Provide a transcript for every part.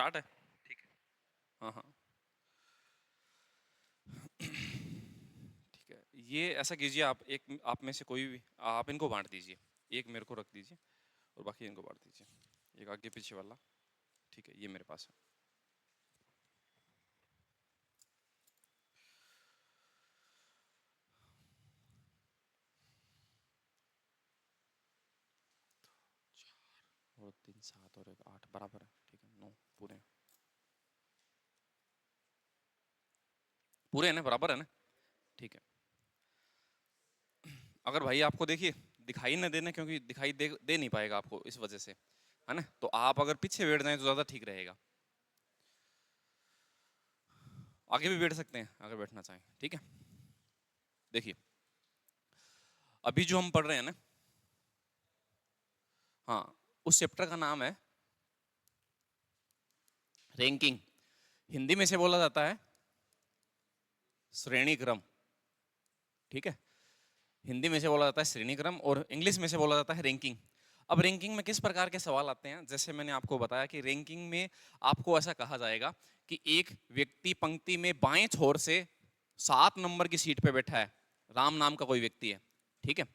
Start है? ठीक है। हाँ हाँ ठीक है। ये ऐसा कीजिए, आप एक आप में से कोई भी आप इनको बांट दीजिए। एक मेरे को रख दीजिए और बाकी इनको बांट दीजिए, एक आगे पीछे वाला। ठीक है, ये मेरे पास है। और 3 7 और 1 8 बराबर है। ठीक है, 9 पूरे हैं। पूरे हैं ना, बराबर है ना? ठीक है। अगर भाई आपको देखिए दिखाई ना देना, क्योंकि दिखाई दे नहीं पाएगा आपको इस वजह से, है ना, तो आप अगर पीछे बैठ जाएं तो ज्यादा ठीक रहेगा। आगे भी बैठ सकते हैं अगर बैठना चाहें। ठीक है, देखिए अभी जो हम पढ़ रहे हैं ना, हाँ, उस चैप्टर का नाम है रैंकिंग। हिंदी में से बोला जाता है श्रेणी क्रम। ठीक है, हिंदी में से बोला जाता है श्रेणी क्रम और इंग्लिश में से बोला जाता है रैंकिंग। अब रैंकिंग में किस प्रकार के सवाल आते हैं, जैसे मैंने आपको बताया कि रैंकिंग में आपको ऐसा कहा जाएगा कि एक व्यक्ति पंक्ति में बाएं छोर से 7 नंबर की सीट पे बैठा है, राम नाम का कोई व्यक्ति है। ठीक है,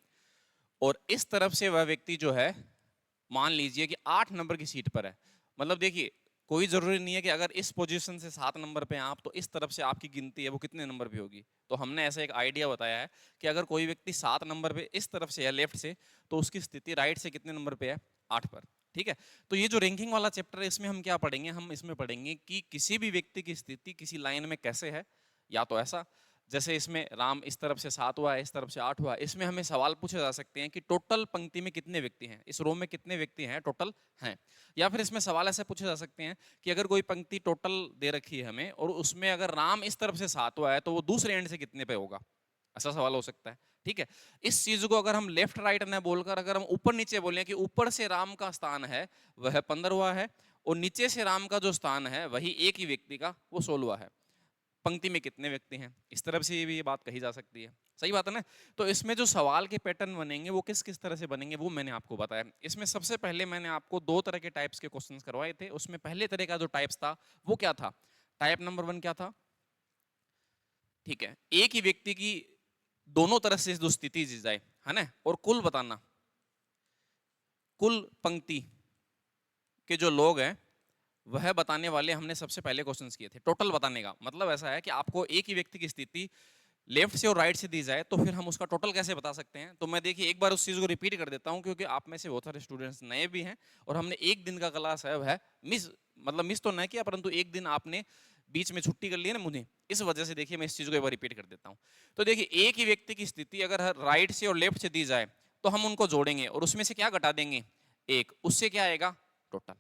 और इस तरफ से वह व्यक्ति जो है, मान लीजिए कि 8 नंबर की सीट पर है। मतलब देखिए, कोई जरूरी नहीं है कि अगर इस पोजीशन से 7 नंबर पे हैं आप, तो इस तरफ से आपकी गिनती है वो कितने नंबर पे होगी। तो हमने ऐसा एक आइडिया बताया है कि अगर कोई व्यक्ति 7 नंबर पे इस तरफ से है लेफ्ट से, तो उसकी स्थिति राइट से कितने नंबर पे है, 8 पर। ठीक है, तो ये जो रैंकिंग वाला चैप्टर है, इसमें हम क्या पढ़ेंगे, हम इसमें पढ़ेंगे कि किसी भी व्यक्ति की स्थिति किसी लाइन में कैसे है। या तो ऐसा, जैसे इसमें राम इस तरफ से 7 हुआ है, इस तरफ से 8 हुआ है, इसमें हमें सवाल पूछे जा सकते हैं कि टोटल पंक्ति में कितने व्यक्ति हैं, इस रो में कितने व्यक्ति हैं टोटल हैं। या फिर इसमें सवाल ऐसे पूछे जा सकते हैं कि अगर कोई पंक्ति टोटल दे रखी है हमें, और उसमें अगर राम इस तरफ से 7 हुआ है, तो वो दूसरे एंड से कितने पे होगा, ऐसा सवाल हो सकता है। ठीक है, इस चीज को अगर हम लेफ्ट राइट न बोलकर अगर हम ऊपर नीचे बोलें कि ऊपर से राम का स्थान है वह 15वां है, और नीचे से राम का जो स्थान है वही एक ही व्यक्ति का, वो 16वां है, पंक्ति में कितने व्यक्ति हैं, इस तरफ से भी ये बात कही जा सकती है। सही बात है ना? तो इसमें जो सवाल के पैटर्न बनेंगे वो किस किस तरह से बनेंगे वो मैंने आपको बताया। इसमें सबसे पहले मैंने आपको 2 तरह के टाइप्स के क्वेश्चंस करवाए थे। उसमें पहले तरह का जो टाइप्स था वो क्या था, टाइप नंबर 1 क्या था, ठीक है, एक ही व्यक्ति की दोनों तरफ से जो स्थिति दी जाए, है ना, और कुल बताना, कुल पंक्ति के जो लोग हैं वह बताने वाले हमने सबसे पहले क्वेश्चंस किए थे। टोटल बताने का मतलब ऐसा है कि आपको एक ही व्यक्ति की स्थिति लेफ्ट से और राइट से दी जाए तो फिर हम उसका टोटल कैसे बता सकते हैं। तो मैं देखिए एक बार उस चीज को रिपीट कर देता हूं, क्योंकि आप में से बहुत सारे स्टूडेंट्स नए भी हैं और हमने एक दिन का क्लास है वह मिस, मतलब मिस तो नहीं किया, परंतु एक दिन आपने बीच में छुट्टी कर ली है ना मुझे, इस वजह से देखिए मैं इस चीज को एक बार रिपीट कर देता हूँ। तो देखिए एक ही व्यक्ति की स्थिति अगर राइट से और लेफ्ट से दी जाए तो हम उनको जोड़ेंगे और उसमें से क्या घटा देंगे, एक, उससे क्या आएगा, टोटल।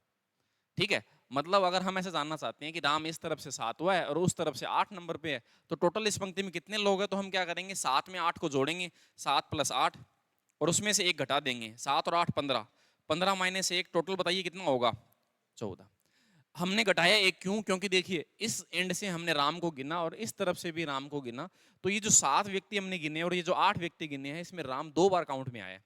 ठीक है, मतलब अगर हम ऐसे जानना चाहते हैं कि राम इस तरफ से 7 हुआ है और उस तरफ से 8 नंबर पे है, तो टोटल इस पंक्ति में कितने लोग हैं, तो हम क्या करेंगे, 7 में 8 को जोड़ेंगे, 7 + 8, और उसमें से एक घटा देंगे, 7 और 8 15, 15 माइनस 1, टोटल बताइए कितना होगा, 14। हमने घटाया एक क्यों, क्योंकि देखिए इस एंड से हमने राम को गिना और इस तरफ से भी राम को गिना, तो ये जो 7 व्यक्ति हमने गिने और ये जो 8 व्यक्ति गिने हैं, इसमें राम 2 बार काउंट में आया है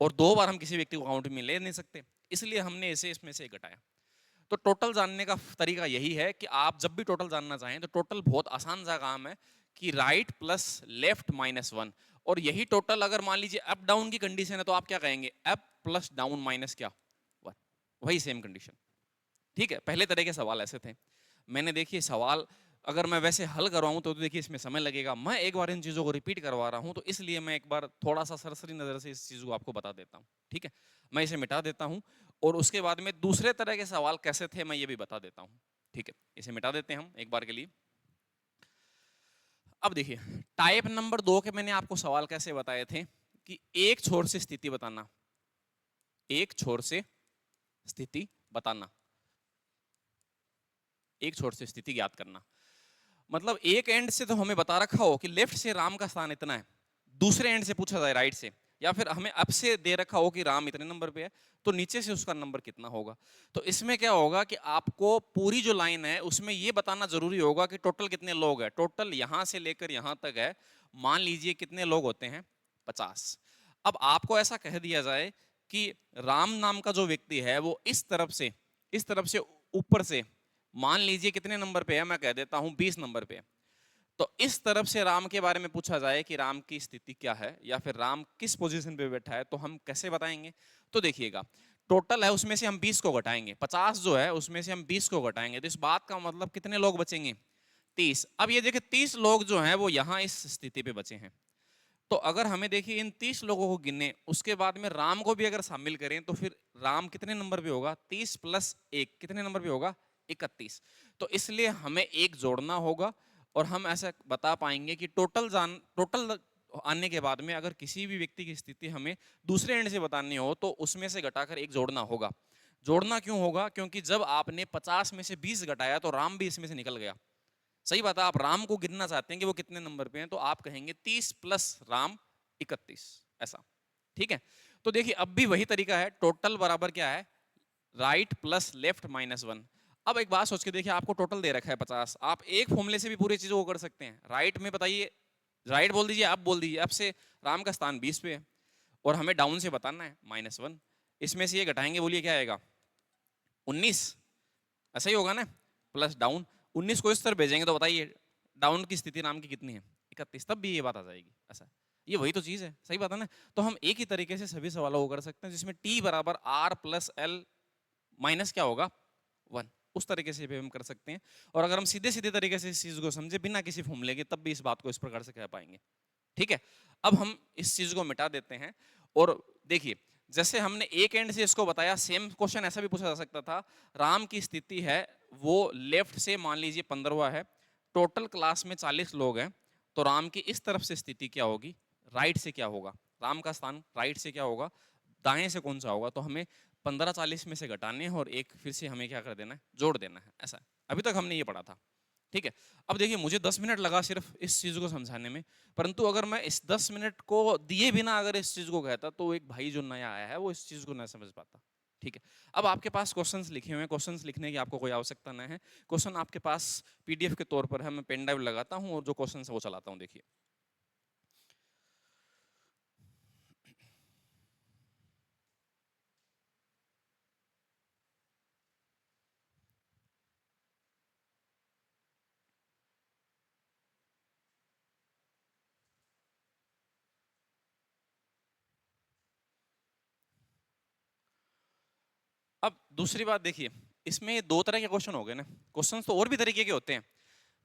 और 2 बार हम किसी व्यक्ति को काउंट में ले नहीं सकते, इसलिए हमने इसे इसमें से घटाया। तो टोटल जानने का तरीका यही है कि आप जब भी टोटल जानना चाहें तो टोटल बहुत आसान सा काम है कि राइट प्लस लेफ्ट माइनस 1, और यही टोटल अगर मान लीजिए अप डाउन की कंडीशन है तो आप क्या कहेंगे, अप प्लस डाउन माइनस क्या, 1, वही सेम कंडीशन। ठीक है, पहले तरह के सवाल ऐसे थे। मैंने देखिए सवाल अगर मैं वैसे हल करवाऊं तो देखिए इसमें समय लगेगा, मैं एक बार इन चीजों को रिपीट करवा रहा हूं, तो इसलिए मैं एक बार थोड़ा सा सरसरी नजर से इस चीज को आपको बता देता हूं। ठीक है, मैं इसे मिटा देता हूं और उसके बाद में दूसरे तरह के सवाल कैसे थे मैं ये भी बता देता हूं। ठीक है, इसे मिटा देते हैं हम एक बार के लिए। अब देखिए टाइप नंबर 2 के मैंने आपको सवाल कैसे बताए थे कि एक छोर से स्थिति बताना, एक छोर से स्थिति बताना, एक छोर से स्थिति ज्ञात करना। मतलब एक एंड से तो हमें बता रखा हो कि लेफ्ट से राम का स्थान इतना है, दूसरे एंड से पूछा जाए राइट से, या फिर हमें अप से दे रखा हो कि राम इतने नंबर पे है, तो नीचे से उसका नंबर कितना होगा। तो इसमें क्या होगा कि आपको पूरी जो लाइन है उसमें ये बताना जरूरी होगा कि टोटल कितने लोग हैं, टोटल यहां से लेकर यहां तक है, मान लीजिए कितने लोग होते हैं, 50। अब आपको ऐसा कह दिया जाए कि राम नाम का जो व्यक्ति है वो इस तरफ से ऊपर से मान लीजिए कितने नंबर पे है, मैं कह देता हूं 20 नंबर पे। तो इस तरफ से राम के बारे में पूछा जाए कि राम की स्थिति क्या है या फिर राम किस पोजीशन पे बैठा है, तो हम कैसे बताएंगे? तो देखिएगा, टोटल है उसमें से हम 20 को घटाएंगे, 50 जो है उसमें से हम 20 को घटाएंगे, तो इस बात का मतलब कितने लोग बचेंगे? 30। अब ये देखिए 30 लोग जो हैं वो यहाँ इस स्थिति पे बचे हैं। तो अगर हमें देखिए इन 30 लोगों को गिने, उसके बाद में राम को भी अगर शामिल करें तो फिर राम कितने नंबर पे होगा? 30 प्लस 1 कितने नंबर पे होगा? 31। तो इसलिए हमें एक जोड़ना होगा और हम ऐसा बता पाएंगे कि टोटल आने के बाद में अगर किसी भी व्यक्ति की स्थिति हमें दूसरे एंड से बतानी हो तो उसमें से घटाकर एक जोड़ना होगा। जोड़ना क्यों होगा? क्योंकि जब आपने 50 में से 20 घटाया तो राम भी इसमें से निकल गया। सही बात है, आप राम को गिनना चाहते हैं कि वो कितने नंबर पे हैं, तो आप कहेंगे 30 प्लस राम 31, ऐसा। ठीक है, तो देखिए अब भी वही तरीका है, टोटल बराबर क्या है? Right plus left minus 1। अब एक बात सोच के देखिए, आपको टोटल दे रखा है 50, आप एक फॉर्मूले से भी पूरी चीजों को कर सकते हैं। राइट में बताइए, राइट बोल दीजिए, आप बोल दीजिए, अब से राम का स्थान 20 पे है और हमें डाउन से बताना है -1। इसमें से ये घटाएंगे, बोलिए क्या आएगा? 19, ऐसा ही होगा ना, प्लस डाउन। 19 को इस तरफ भेजेंगे तो बताइए डाउन की स्थिति राम की कितनी है? 31। तब भी ये बात आ जाएगी, ऐसा। ये वही तो चीज है, सही बात है ना? तो हम एक ही तरीके से सभी सवालों को कर सकते हैं, जिसमें टी बराबर आर प्लस एल माइनस क्या होगा? 1। उस तरीके से भी हम कर सकते हैं। और अगर हम सीधे सीधे तरीके से इस चीज को समझे बिना किसी फॉर्मूले के, तब भी इस बात को इस प्रकार से कह पाएंगे। ठीक है, अब हम इस चीज को मिटा देते हैं और देखिए, जैसे हमने एक एंड से इसको बताया, सेम क्वेश्चन ऐसा भी पूछा जा सकता था। राम की स्थिति है वो लेफ्ट से मान लीजिए 15वां है, टोटल क्लास में 40 लोग हैं, तो राम की इस तरफ से स्थिति क्या होगी? राइट से क्या होगा? राम का स्थान राइट से क्या होगा? दाएं से कौन सा होगा? तो हमें 15 40 में से घटाने हैं और एक फिर से हमें क्या कर देना है? जोड़ देना है, ऐसा। अभी तक हमने ये पढ़ा था। ठीक है, अब देखिए मुझे 10 मिनट लगा सिर्फ इस चीज को समझाने में, परंतु अगर मैं इस 10 मिनट को दिए बिना अगर इस चीज को कहता तो एक भाई जो नया आया है वो इस चीज को ना समझ पाता। ठीक है, अब आपके पास क्वेश्चंस लिखे हुए हैं, क्वेश्चंस लिखने की आपको कोई आवश्यकता नहीं है। क्वेश्चन आपके पास पीडीएफ के तौर पर है, मैं पेन ड्राइव लगाता हूँ और जो क्वेश्चन है वो चलाता हूँ। देखिए, अब दूसरी बात देखिए, इसमें दो तरह के क्वेश्चन हो गए ना। क्वेश्चन तो और भी तरीके के होते हैं,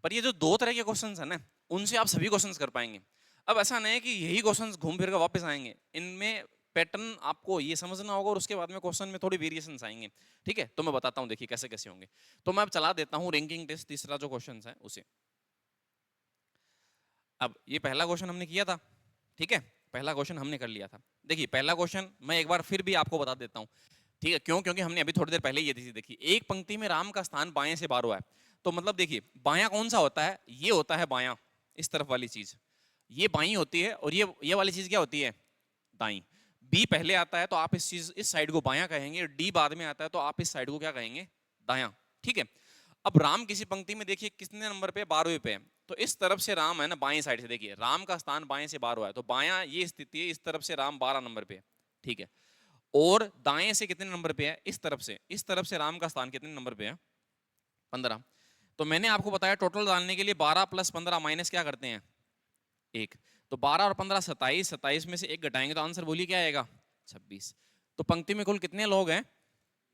पर ये जो दो तरह के क्वेश्चन है ना, उनसे आप सभी क्वेश्चन कर पाएंगे। अब ऐसा नहीं है कि यही क्वेश्चन घूम फिर कर वापस आएंगे, इनमें पैटर्न आपको ये समझना होगा और उसके बाद में क्वेश्चन में थोड़ी वेरिएशंस आएंगे। ठीक है, तो मैं बताता हूँ, देखिए कैसे कैसे होंगे। तो मैं अब चला देता हूँ रैंकिंग टेस्ट, तीसरा जो क्वेश्चन है उसे। अब ये पहला क्वेश्चन हमने किया था, ठीक है, पहला क्वेश्चन हमने कर लिया था। देखिए पहला क्वेश्चन मैं एक बार फिर भी आपको बता देता हूँ। ठीक है, क्यों? क्योंकि हमने अभी थोड़ी देर पहले ये चीज देखी, एक पंक्ति में राम का स्थान बाएं से 12 है। तो मतलब देखिए बायां कौन सा होता है? ये होता है बायां, इस तरफ वाली चीज ये बाई होती है, और ये वाली चीज क्या होती है? दाई। बी पहले आता है तो आप इस साइड को बायां कहेंगे, डी बाद में आता है तो आप इस साइड को क्या कहेंगे? दायां। ठीक है, अब राम किसी पंक्ति में देखिए कितने नंबर पे? 12वें पे है। तो इस तरफ से राम है ना, बाएं साइड से देखिए राम का स्थान बाएं से 12 है, तो बायां ये स्थिति है, इस तरफ से राम 12 नंबर पे है। ठीक है, और दाएं से कितने नंबर पे है? इस तरफ से राम का स्थान कितने नंबर पे है? 15। तो मैंने आपको बताया टोटल डालने के लिए 12 प्लस 15 माइनस क्या करते हैं? 1। तो 12 और 15 27, 27 में से एक घटाएंगे तो आंसर बोलिए क्या आएगा? 26। तो पंक्ति में कुल कितने लोग हैं?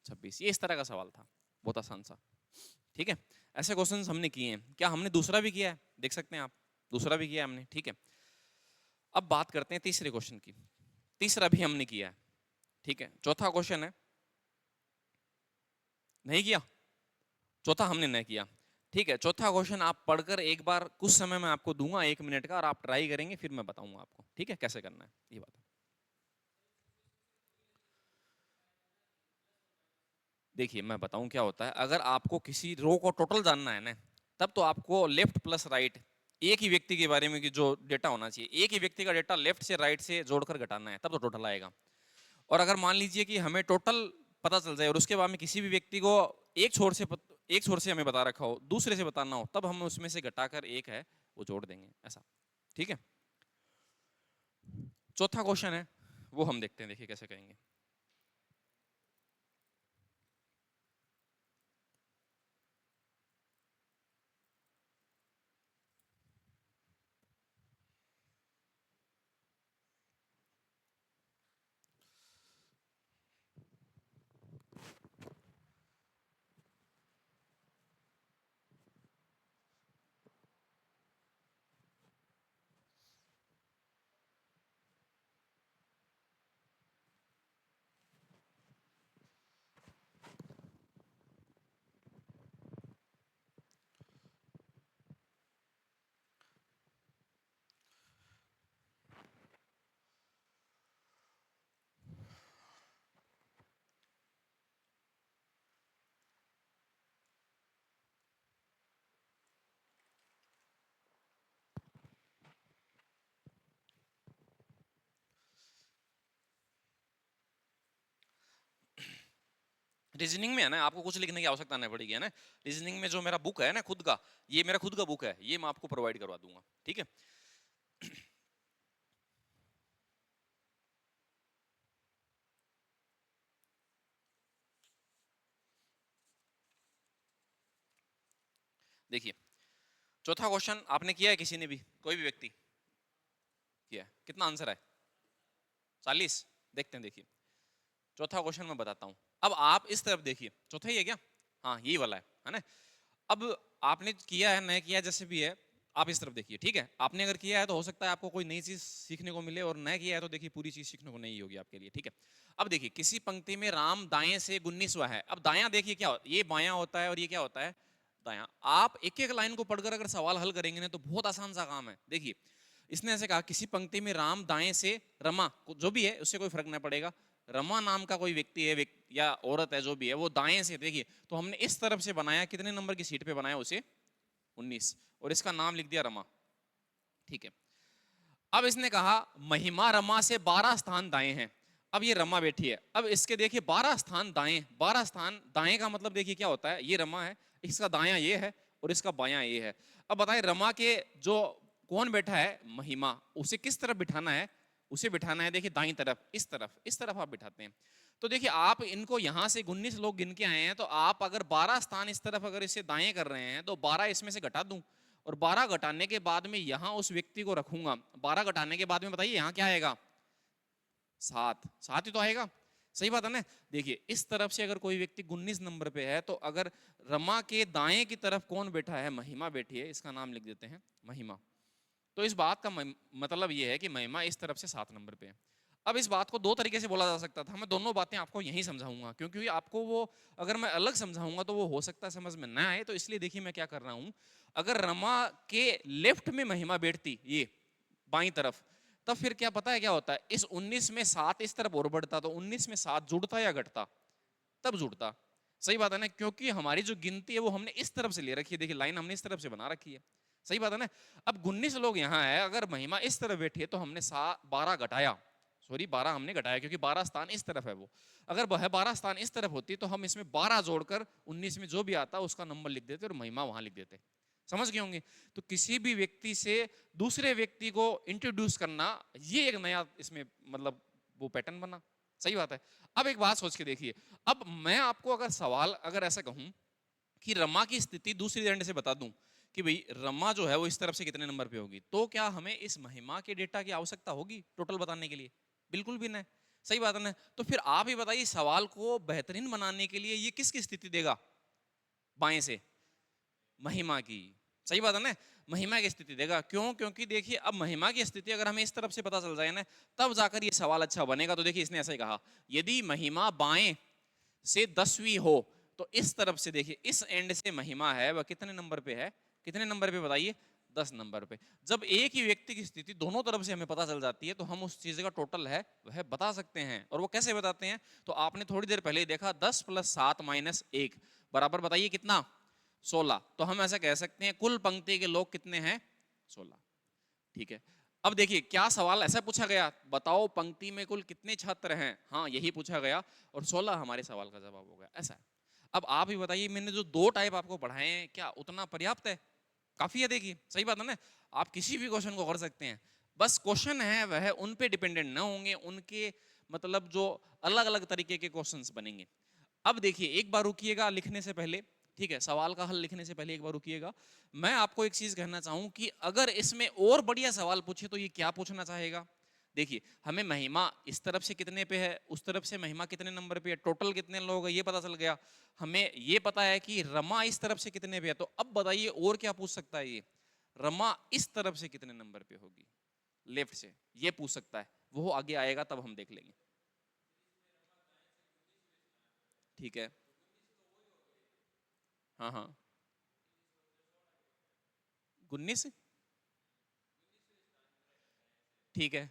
26। ये इस तरह का सवाल था, बहुत आसान सा। ठीक है, ऐसे क्वेश्चंस हमने किए हैं। क्या हमने दूसरा भी किया है? देख सकते हैं आप, दूसरा भी किया है हमने। ठीक है, अब बात करते हैं तीसरे क्वेश्चन की। तीसरा भी हमने किया है, ठीक है। चौथा क्वेश्चन है, नहीं किया? चौथा हमने नहीं किया। ठीक है, चौथा क्वेश्चन आप पढ़कर एक बार कुछ समय में आपको दूंगा, 1 मिनट का, और आप ट्राई करेंगे, फिर मैं बताऊंगा आपको, ठीक है, कैसे करना है ये बात। देखिए मैं बताऊं क्या होता है, अगर आपको किसी रो को टोटल जानना है ना, तब तो आपको लेफ्ट प्लस राइट, एक ही व्यक्ति के बारे में की जो डेटा होना चाहिए, एक ही व्यक्ति का डेटा लेफ्ट से राइट से जोड़कर घटाना है, तब तो टोटल आएगा। और अगर मान लीजिए कि हमें टोटल पता चल जाए और उसके बाद में किसी भी व्यक्ति को एक छोर से हमें बता रखा हो, दूसरे से बताना हो, तब हम उसमें से घटाकर एक है वो जोड़ देंगे, ऐसा। ठीक है, चौथा क्वेश्चन है वो हम देखते हैं, देखिए कैसे करेंगे। रीजनिंग में है ना, आपको कुछ लिखने की आवश्यकता नहीं पड़ेगी, है ना। रीजनिंग में जो मेरा बुक है ना खुद का, ये मेरा खुद का बुक है, ये मैं आपको प्रोवाइड करवा दूंगा, ठीक है। देखिए चौथा क्वेश्चन आपने किया है, किसी ने भी, कोई भी व्यक्ति किया है? कितना आंसर है? 40। देखते हैं, देखिए चौथा क्वेश्चन मैं बताता हूं। अब आप इस तरफ देखिए, चौथा ही है क्या? हाँ यही वाला है ना। अब आपने किया है नहीं किया जैसे भी है, आप इस तरफ देखिए, ठीक है। आपने अगर किया है तो हो सकता है आपको कोई नई चीज सीखने को मिले, और नहीं किया है तो देखिए पूरी चीज सीखने को नहीं होगी आपके लिए, ठीक है। अब देखिए किसी पंक्ति में राम दाएं से 19वां है। अब दायां देखिए क्या ये बायां होता है और ये क्या होता है? दायां। आप एक एक लाइन को पढ़कर अगर सवाल हल करेंगे ना तो बहुत आसान सा काम है। देखिए इसने ऐसे कहा, किसी पंक्ति में राम दाएं से, रमा जो भी है उससे कोई फर्क नहीं पड़ेगा, रमा नाम का कोई व्यक्ति है या औरत है जो भी है, वो दाएं से, देखिए तो हमने इस तरफ से बनाया, कितने नंबर की सीट पे बनाया उसे? 19, और इसका नाम लिख दिया रमा, ठीक है। अब इसने कहा महिमा रमा से 12 स्थान दाएं हैं। अब ये रमा बैठी है, अब इसके देखिए 12 स्थान दाएं, 12 स्थान दाएं का मतलब देखिए क्या होता है, ये रमा है, इसका दायां ये है और इसका बायां ये है। अब बताइए रमा के जो कौन बैठा है? महिमा, उसे किस तरफ बिठाना है? उसे बिठाना है देखिए दाईं तरफ, इस तरफ आप बिठाते हैं। तो देखिए आप इनको यहां से 19 लोग गिन के आए हैं, तो आप अगर 12 स्थान इस तरफ अगर इसे दाएं कर रहे हैं तो 12 इसमें से घटा दूं, और 12 घटाने के बाद में यहां उस व्यक्ति को रखूंगा, 12 घटाने के बाद में बताइए यहां क्या आएगा? 7, 7 ही तो आएगा, सही बात है ना। देखिए इस तरफ से अगर कोई व्यक्ति 19 नंबर पे है, तो अगर रमा के दाएं की तरफ कौन बैठा है? महिमा बैठी है, इसका नाम लिख देते हैं महिमा। तो इस बात का मतलब यह है कि महिमा इस तरफ से 7 नंबर पे है। अब इस बात को दो तरीके से बोला जा सकता था, मैं दोनों बातें आपको यही समझाऊंगा, क्योंकि आपको वो अगर मैं अलग समझाऊंगा तो वो हो सकता है समझ में ना आए। तो इसलिए देखिए मैं क्या कर रहा हूं, अगर रमा के लेफ्ट में महिमा बैठती, ये बाई तरफ, तब फिर क्या पता है क्या होता है? इस 19 में 7 इस तरफ और बढ़ता, तो 19 में 7 जुड़ता या घटता? तब जुड़ता, सही बात है ना, क्योंकि हमारी जो गिनती है वो हमने इस तरफ से ले रखी है, देखिए लाइन हमने इस तरफ से बना रखी है, सही बात है ना। अब 19 लोग यहाँ है, अगर महिमा इस तरफ बैठी है तो हमने 12 घटाया, सॉरी 12 हमने घटाया, क्योंकि 12 स्थान इस तरफ है वो। अगर वह 12 स्थान इस तरफ होती तो हम इसमें 12 जोड़कर 19 में जो भी आता उसका नंबर लिख देते और महिमा वहां लिख देते। समझ गए होंगे। तो किसी भी व्यक्ति से दूसरे व्यक्ति को इंट्रोड्यूस करना, ये एक नया इसमें मतलब वो पैटर्न बना, सही बात है। अब एक बात सोच के देखिए, अब मैं आपको अगर सवाल अगर ऐसा कहूं कि रमा की स्थिति दूसरी एंड से बता दूं कि भाई रमा जो है वो इस तरफ से कितने नंबर पे होगी, तो क्या हमें इस महिमा के डेटा की आवश्यकता होगी टोटल बताने के लिए? बिल्कुल भी नहीं, सही बात है ना। तो फिर आप ही बताइए, सवाल को बेहतरीन बनाने के लिए ये किसकी स्थिति देगा? बाएं से महिमा की, सही बात है ना, महिमा की स्थिति देगा। क्यों? क्योंकि देखिए अब महिमा की स्थिति अगर हमें इस तरफ से पता चल जाए ना, तब जाकर ये सवाल अच्छा बनेगा। तो देखिए इसने ऐसा ही कहा, यदि महिमा बाएं से 10वीं हो, तो इस तरफ से देखिए इस एंड से महिमा है वह कितने नंबर पे है? कितने नंबर पे बताइए? 10 नंबर पे। जब एक ही व्यक्ति की स्थिति दोनों तरफ से हमें पता चल जाती है, तो हम उस चीज का टोटल है वह बता सकते हैं। और वो कैसे बताते हैं? तो आपने थोड़ी देर पहले देखा, 10 + 7 - 1 बराबर बताइए कितना? 16। तो हम ऐसा कह सकते हैं कुल पंक्ति के लोग कितने हैं? 16, ठीक है। अब देखिए क्या सवाल ऐसा पूछा गया, बताओ पंक्ति में कुल कितने छात्र हैं? हाँ यही पूछा गया, और 16 हमारे सवाल का जवाब हो गया, ऐसा है। अब आप ही बताइए, मैंने जो 2 टाइप आपको पढ़ाए हैं, क्या उतना पर्याप्त है? काफी है, देखिए सही बात है ना। आप किसी भी क्वेश्चन को कर सकते हैं, बस क्वेश्चन है वह उन पे डिपेंडेंट ना होंगे, उनके मतलब जो अलग अलग तरीके के क्वेश्चंस बनेंगे। अब देखिए एक बार रुकिएगा लिखने से पहले, ठीक है, सवाल का हल लिखने से पहले एक बार रुकिएगा। मैं आपको एक चीज कहना चाहूं कि अगर इसमें और बढ़िया सवाल पूछे तो ये क्या पूछना चाहेगा? देखिए हमें महिमा इस तरफ से कितने पे है, उस तरफ से महिमा कितने नंबर पे है, टोटल कितने लोग हैं ये पता चल गया। हमें ये पता है कि रमा इस तरफ से कितने पे है, तो अब बताइए और क्या पूछ सकता है ये? रमा इस तरफ से कितने नंबर पे होगी, लेफ्ट से, ये पूछ सकता है। वो आगे आएगा तब हम देख लेंगे, ठीक है। हाँ हाँ, 19, ठीक है।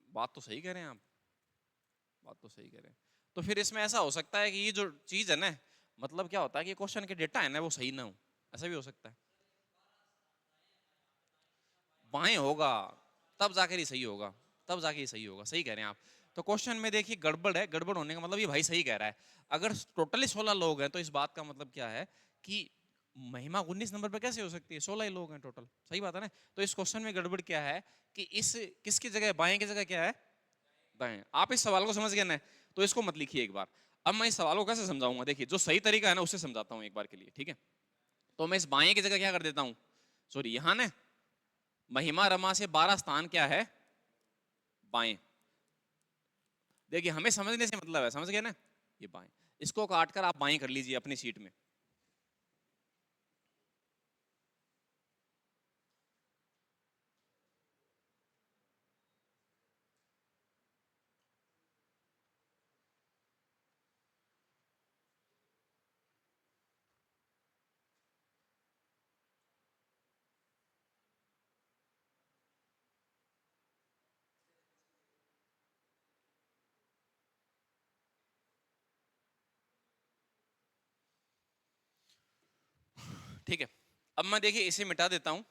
बात तो सही कह रहे हैं आप, बात तो सही कह रहे हैं। तो फिर इसमें ऐसा हो सकता है कि ये जो चीज है ना, मतलब क्या होता है कि क्वेश्चन के डेटा है ना वो सही ना हो, ऐसा भी हो सकता है। बाएं होगा, तब जाकर ही सही होगा, तब जाके ही सही होगा। सही कह रहे हैं आप। तो क्वेश्चन में देखिए गड़बड़ है, गड़बड़ होने का मतलब ये भाई सही कह रहा है। अगर टोटली 16 लोग हैं तो इस बात का मतलब क्या है कि महिमा 19 नंबर पे कैसे हो सकती है, 16 ही लोग हैं टोटल। सही बात है ना। तो इस क्वेश्चन में गड़बड़ क्या है कि इस किसकी जगह बाएं की जगह क्या है, दाएं। आप इस सवाल को समझ गए ना, तो इसको मत लिखिए एक बार। अब मैं इस सवाल को कैसे समझाऊंगा, देखिए जो सही तरीका है ना उससे समझाता हूं एक बार के लिए, ठीक है। तो मैं इस बाएं की जगह क्या कर देता हूं, सॉरी यहां ना महिमा रमा से 12 स्थान क्या है, बाएं। देखिए हमें समझने से मतलब है, समझ गए ना, ये बाएं। इसको काट कर आप बाएं कर लीजिए अपनी सीट में। ठीक है, अब मैं देखिए इसे मिटा देता हूं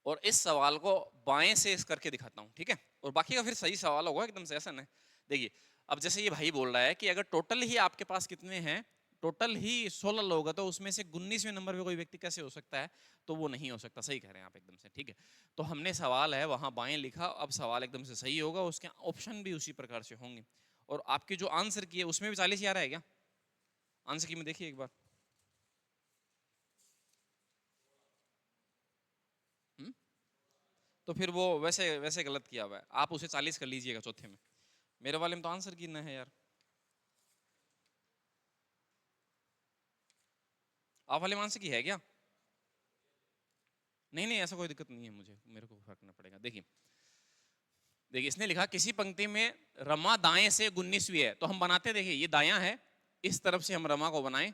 और इस सवाल को बाएं से इस करके दिखाता हूं, ठीक है। और बाकी का फिर सही सवाल होगा एकदम से, ऐसा नहीं। देखिए अब जैसे ये भाई बोल रहा है कि अगर टोटल ही आपके पास कितने हैं, टोटल ही 16 लोग हैं, तो उसमें से 19वें नंबर पे कोई व्यक्ति कैसे हो सकता है, तो वो नहीं हो सकता। सही कह रहे हैं आप एकदम से, ठीक है। तो हमने सवाल है वहां बाएं लिखा, अब सवाल एकदम से सही होगा, उसके ऑप्शन भी उसी प्रकार से होंगे। और आपकी जो आंसर की है उसमें भी 40 ही आ रहा है क्या, आंसर की में देखिए एक बार। हम्म? तो फिर वो वैसे वैसे गलत किया हुआ है, आप उसे 40 कर लीजिएगा चौथे में। मेरे वाले में तो आंसर की ना है यार, आप वाले में आंसर की है क्या। नहीं नहीं ऐसा कोई दिक्कत नहीं है, मुझे मेरे को फर्क ना पड़ेगा। देखिए देखिए इसने लिखा किसी पंक्ति में रमा दाएं से 19वीं है, तो हम बनाते, देखिए ये दायां है, इस तरफ से हम रमा को बनाए,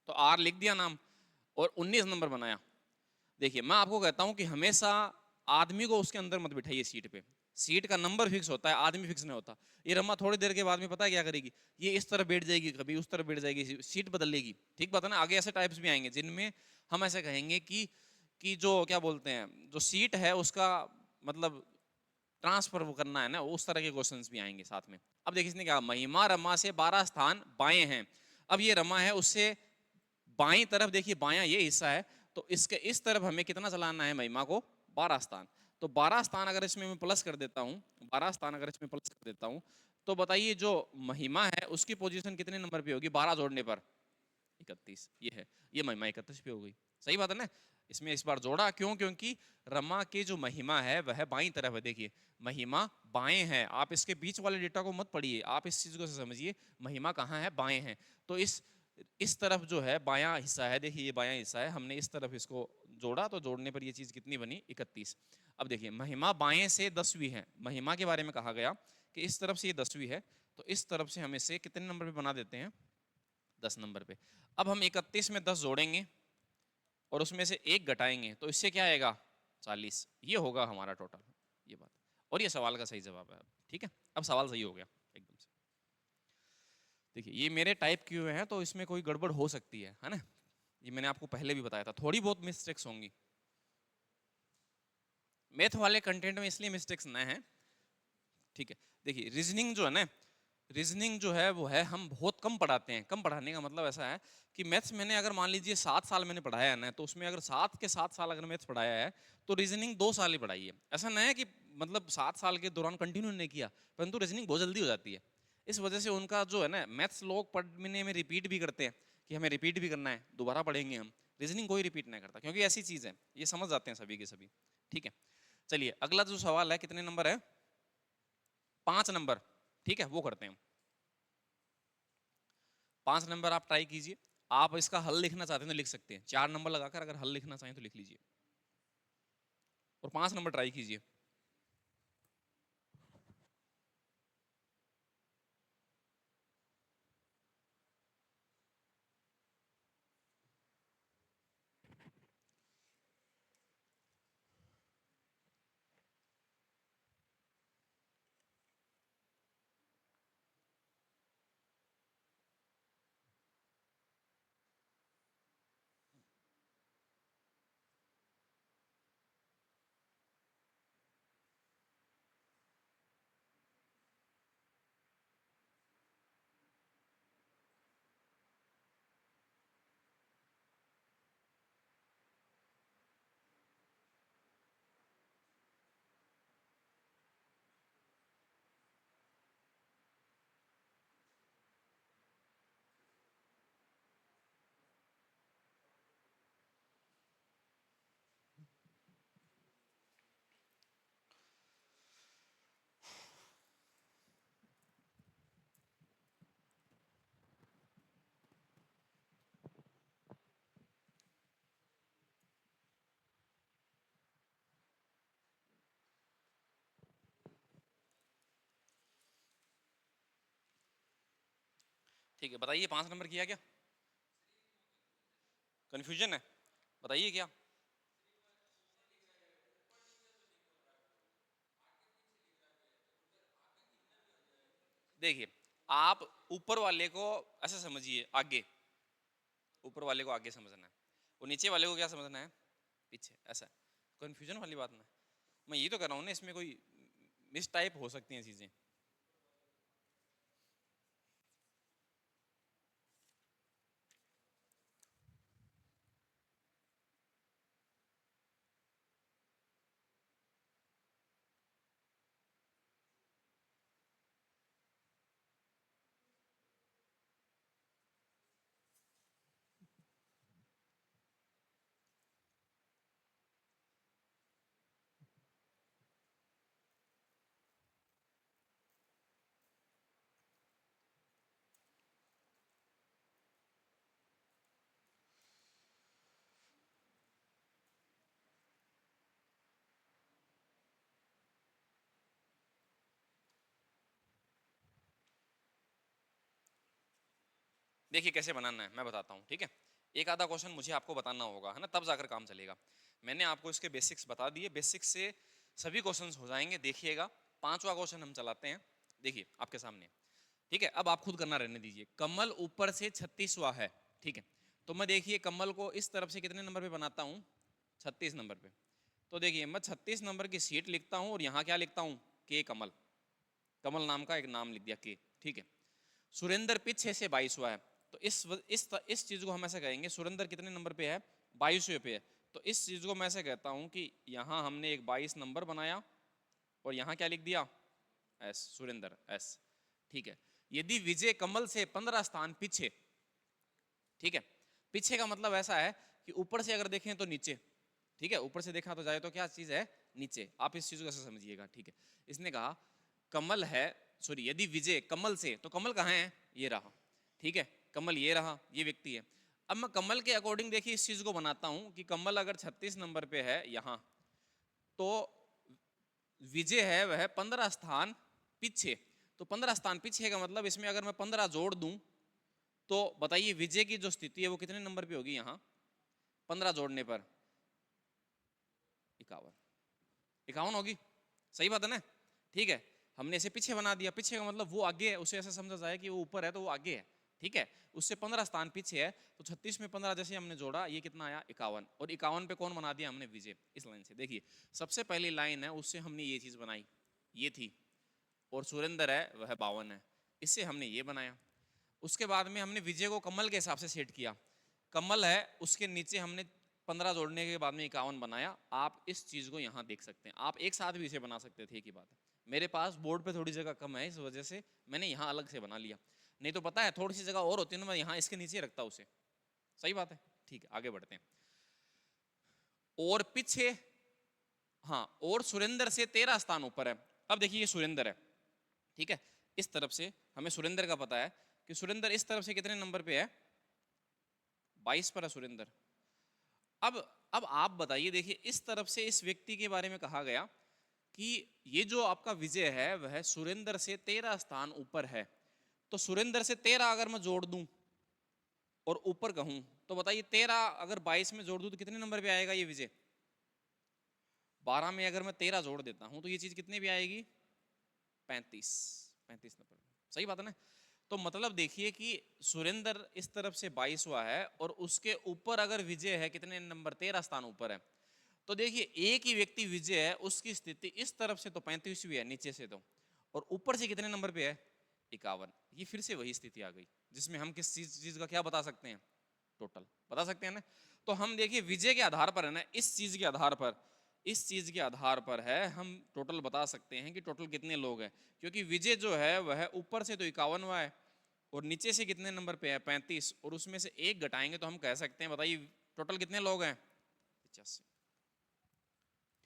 तो आर लिख दिया नाम, और 19 नंबर बनाया। देखिए मैं आपको कहता हूं कि हमेशा आदमी को उसके अंदर मत बिठाइए सीट पे, सीट का नंबर फिक्स होता है, आदमी फिक्स नहीं होता। ये रमा थोड़ी देर के बाद में पता है क्या करेगी, ये इस तरफ बैठ जाएगी, कभी उस तरफ बैठ जाएगी, सीट बदल लेगी। ठीक बात है ना। आगे ऐसे टाइप्स भी आएंगे जिनमें हम ऐसे कहेंगे कि जो क्या बोलते हैं, जो सीट है उसका मतलब ट्रांसफर वो करना है ना, उस तरह के क्वेश्चंस भी आएंगे साथ में। अब देखिए इसने कहा महिमा रमा से 12 स्थान बाएं हैं। अब ये रमा है उससे बाईं तरफ, देखिए बायां ये हिस्सा है, तो इसके इस तरफ हमें कितना चलाना है महिमा को, 12 स्थान। तो 12 स्थान अगर इसमें मैं प्लस कर देता हूं, 12 स्थान अगर इसमें प्लस कर देता हूं, तो बताइए जो महिमा है उसकी पोजीशन कितने नंबर पे होगी 12 जोड़ने पर, 31। ये है, ये महिमा 31 पे हो गई। सही बात है ना। इसमें इस बार जोड़ा क्यों, क्योंकि रमा की जो महिमा है वह बाईं तरफ है। देखिए महिमा बाएं है, आप इसके बीच वाले डेटा को मत पढ़िए, आप इस चीज को समझिए, महिमा कहाँ है, बाएं है। तो इस तरफ जो है बायां हिस्सा है, देखिए ये बायां हिस्सा है, हमने इस तरफ इसको जोड़ा, तो जोड़ने पर ये चीज कितनी बनी, 31। अब देखिए महिमा बाएं से 10वीं है, महिमा के बारे में कहा गया कि इस तरफ से ये 10वीं है, तो इस तरफ से हम इसे कितने नंबर पे बना देते हैं, 10 नंबर पे। अब हम 31 में 10 जोड़ेंगे और उसमें से एक घटाएंगे, तो इससे क्या आएगा, 40। ये होगा हमारा टोटल, ये बात। और ये सवाल का सही जवाब है। ठीक है, अब सवाल सही हो गया एकदम से। देखिए ये मेरे टाइप किए हुए हैं, तो इसमें कोई गड़बड़ हो सकती है ना। ये मैंने आपको पहले भी बताया था, थोड़ी बहुत मिस्टेक्स होंगी। मैथ वाले कंटेंट में इसलिए मिस्टेक्स न है, ठीक है। देखिए रीजनिंग जो है ना, रीजनिंग जो है वो है हम बहुत कम पढ़ाते हैं। कम पढ़ाने का मतलब ऐसा है कि मैथ्स मैंने अगर मान लीजिए 7 साल मैंने पढ़ाया है ना, तो उसमें अगर 7 के 7 साल अगर मैथ्स पढ़ाया है, तो रीजनिंग 2 साल ही पढ़ाई है। ऐसा नहीं है कि मतलब 7 साल के दौरान कंटिन्यू नहीं किया, परंतु रीजनिंग बहुत जल्दी हो जाती है। इस वजह से उनका जो है ना मैथ्स लोग पढ़ने में रिपीट भी करते हैं कि हमें रिपीट भी करना है, दोबारा पढ़ेंगे हम। रीजनिंग कोई रिपीट नहीं करता, क्योंकि ऐसी चीज़ है, ये समझ जाते हैं सभी के सभी। ठीक है, चलिए अगला जो सवाल है, कितने नंबर है, 5 नंबर। ठीक है, वो करते हैं हम। 5 नंबर आप ट्राई कीजिए। आप इसका हल लिखना चाहते हैं तो लिख सकते हैं, 4 नंबर लगाकर अगर हल लिखना चाहें तो लिख लीजिए, और 5 नंबर ट्राई कीजिए। ठीक है, बताइए 5 नंबर किया क्या? कंफ्यूजन है, बताइए क्या? देखिए, आप ऊपर वाले को ऐसा समझिए आगे, ऊपर वाले को आगे समझना है और नीचे वाले को क्या समझना है? पीछे। ऐसा कंफ्यूजन वाली बात ना, मैं ये तो कर रहा हूँ ना, इसमें कोई मिस टाइप हो सकती हैं चीजें। देखिए कैसे बनाना है मैं बताता हूँ, ठीक है? एक आधा क्वेश्चन मुझे आपको बताना होगा, है ना, तब जाकर काम चलेगा। मैंने आपको इसके बेसिक्स बता दिए, बेसिक्स से सभी क्वेश्चंस हो जाएंगे। देखिएगा, पांचवा क्वेश्चन हम चलाते हैं, देखिए आपके सामने, ठीक है? अब आप खुद करना रहने दीजिए। कमल ऊपर से 36वां है, ठीक है? तो मैं देखिए कमल को इस तरफ से कितने नंबर पे बनाता हूँ? 36 नंबर पे। तो देखिए मैं 36 नंबर की सीट लिखता हूँ और यहाँ क्या लिखता हूँ? के कमल, कमल नाम का एक नाम लिख दिया के, ठीक है? सुरेंद्र पीछे से 22वां है, तो इस चीज को हम ऐसे कहेंगे, सुरेंद्र कितने नंबर पे है? 22वें पे है। तो इस चीज को मैं ऐसे कहता हूं कि यहाँ हमने एक 22 नंबर बनाया और यहाँ क्या लिख दिया? एस, सुरेंद्र एस, ठीक है? यदि विजय कमल से 15 स्थान पीछे, ठीक है? पीछे का मतलब ऐसा है कि ऊपर से अगर देखें तो नीचे, ठीक है? ऊपर से देखा तो जाए तो क्या चीज है? नीचे। आप इस चीज को ऐसे समझिएगा, ठीक है? इसने कहा कमल है, सॉरी, यदि विजय कमल से, तो कमल कहाँ है? ये रहा, ठीक है? कमल ये रहा, ये व्यक्ति है। अब मैं कमल के अकॉर्डिंग देखिए इस चीज को बनाता हूं कि कमल अगर 36 नंबर पे है यहां, तो विजय है वह 15 स्थान पीछे। तो 15 स्थान पीछे का मतलब इसमें अगर मैं 15 जोड़ दूं, तो बताइए विजय की जो स्थिति है वो कितने नंबर पे होगी? यहाँ 15 जोड़ने पर 51, 51 होगी। सही बात है ना? ठीक है, हमने इसे पीछे बना दिया। पीछे का मतलब वो आगे है, उसे ऐसा समझा जाए कि वो ऊपर है तो वो आगे है, ठीक है? उससे 15 स्थान पीछे है, तो 36 में 15 जैसे हमने जोड़ा, ये कितना आया? 51। और 51 पे कौन बना दिया हमने? विजय। इस लाइन से देखिए, सबसे पहली लाइन है उससे हमने ये चीज बनाई, ये थी, और सुरेंद्र है वह 52 है, इससे हमने ये बनाया। उसके बाद में हमने विजय को कमल के हिसाब से सेट किया, कमल है उसके नीचे हमने 15 जोड़ने के बाद में 51 बनाया। आप इस चीज को यहाँ देख सकते हैं, आप एक साथ भी इसे बना सकते थे, एक ही बात है। मेरे पास बोर्ड पे थोड़ी जगह कम है, इस वजह से मैंने यहाँ अलग से बना लिया, नहीं तो पता है थोड़ी सी जगह और होती है ना, मैं यहाँ इसके नीचे रखता उसे। सही बात है, ठीक है? आगे बढ़ते हैं। और पीछे, हाँ, और सुरेंद्र से 13 स्थान ऊपर है। अब देखिए ये सुरेंद्र है, ठीक है? इस तरफ से हमें सुरेंद्र का पता है कि सुरेंद्र इस तरफ से कितने नंबर पे है? 22 पर है सुरेंद्र। अब आप बताइए, देखिए इस तरफ से इस व्यक्ति के बारे में कहा गया कि ये जो आपका विजय है वह सुरेंद्र से 13 स्थान ऊपर है। तो सुरेंद्र से 13 अगर मैं जोड़ दूं और ऊपर कहूं, तो बताइए 13 अगर 22 में जोड़ दूं तो कितने नंबर पे आएगा ये विजय? 12 में अगर मैं 13 जोड़ देता हूं तो ये चीज कितने भी आएगी? 35, 35 नंबर पे। सही बात है ना? तो मतलब देखिए कि सुरेंद्र इस तरफ से 22वां है और उसके ऊपर अगर विजय है कितने नंबर? 13 स्थान ऊपर है। तो देखिए एक ही व्यक्ति विजय है, उसकी स्थिति इस तरफ से तो 35वीं है नीचे से तो, और ऊपर से कितने नंबर पे है? 51। ये फिर से वही स्थिति आ गई जिसमें हम किस चीज का क्या बता सकते हैं? टोटल बता सकते हैं ना? तो हम देखिए विजय के आधार पर है ना, इस चीज के आधार पर, इस चीज के आधार पर है हम टोटल बता सकते हैं कि टोटल कितने लोग हैं। क्योंकि विजय जो है वह ऊपर से तो 51वां है और नीचे से कितने नंबर पे है? 35, और उसमें से एक घटाएंगे तो हम कह सकते हैं, बताइए टोटल कितने लोग हैं? 85।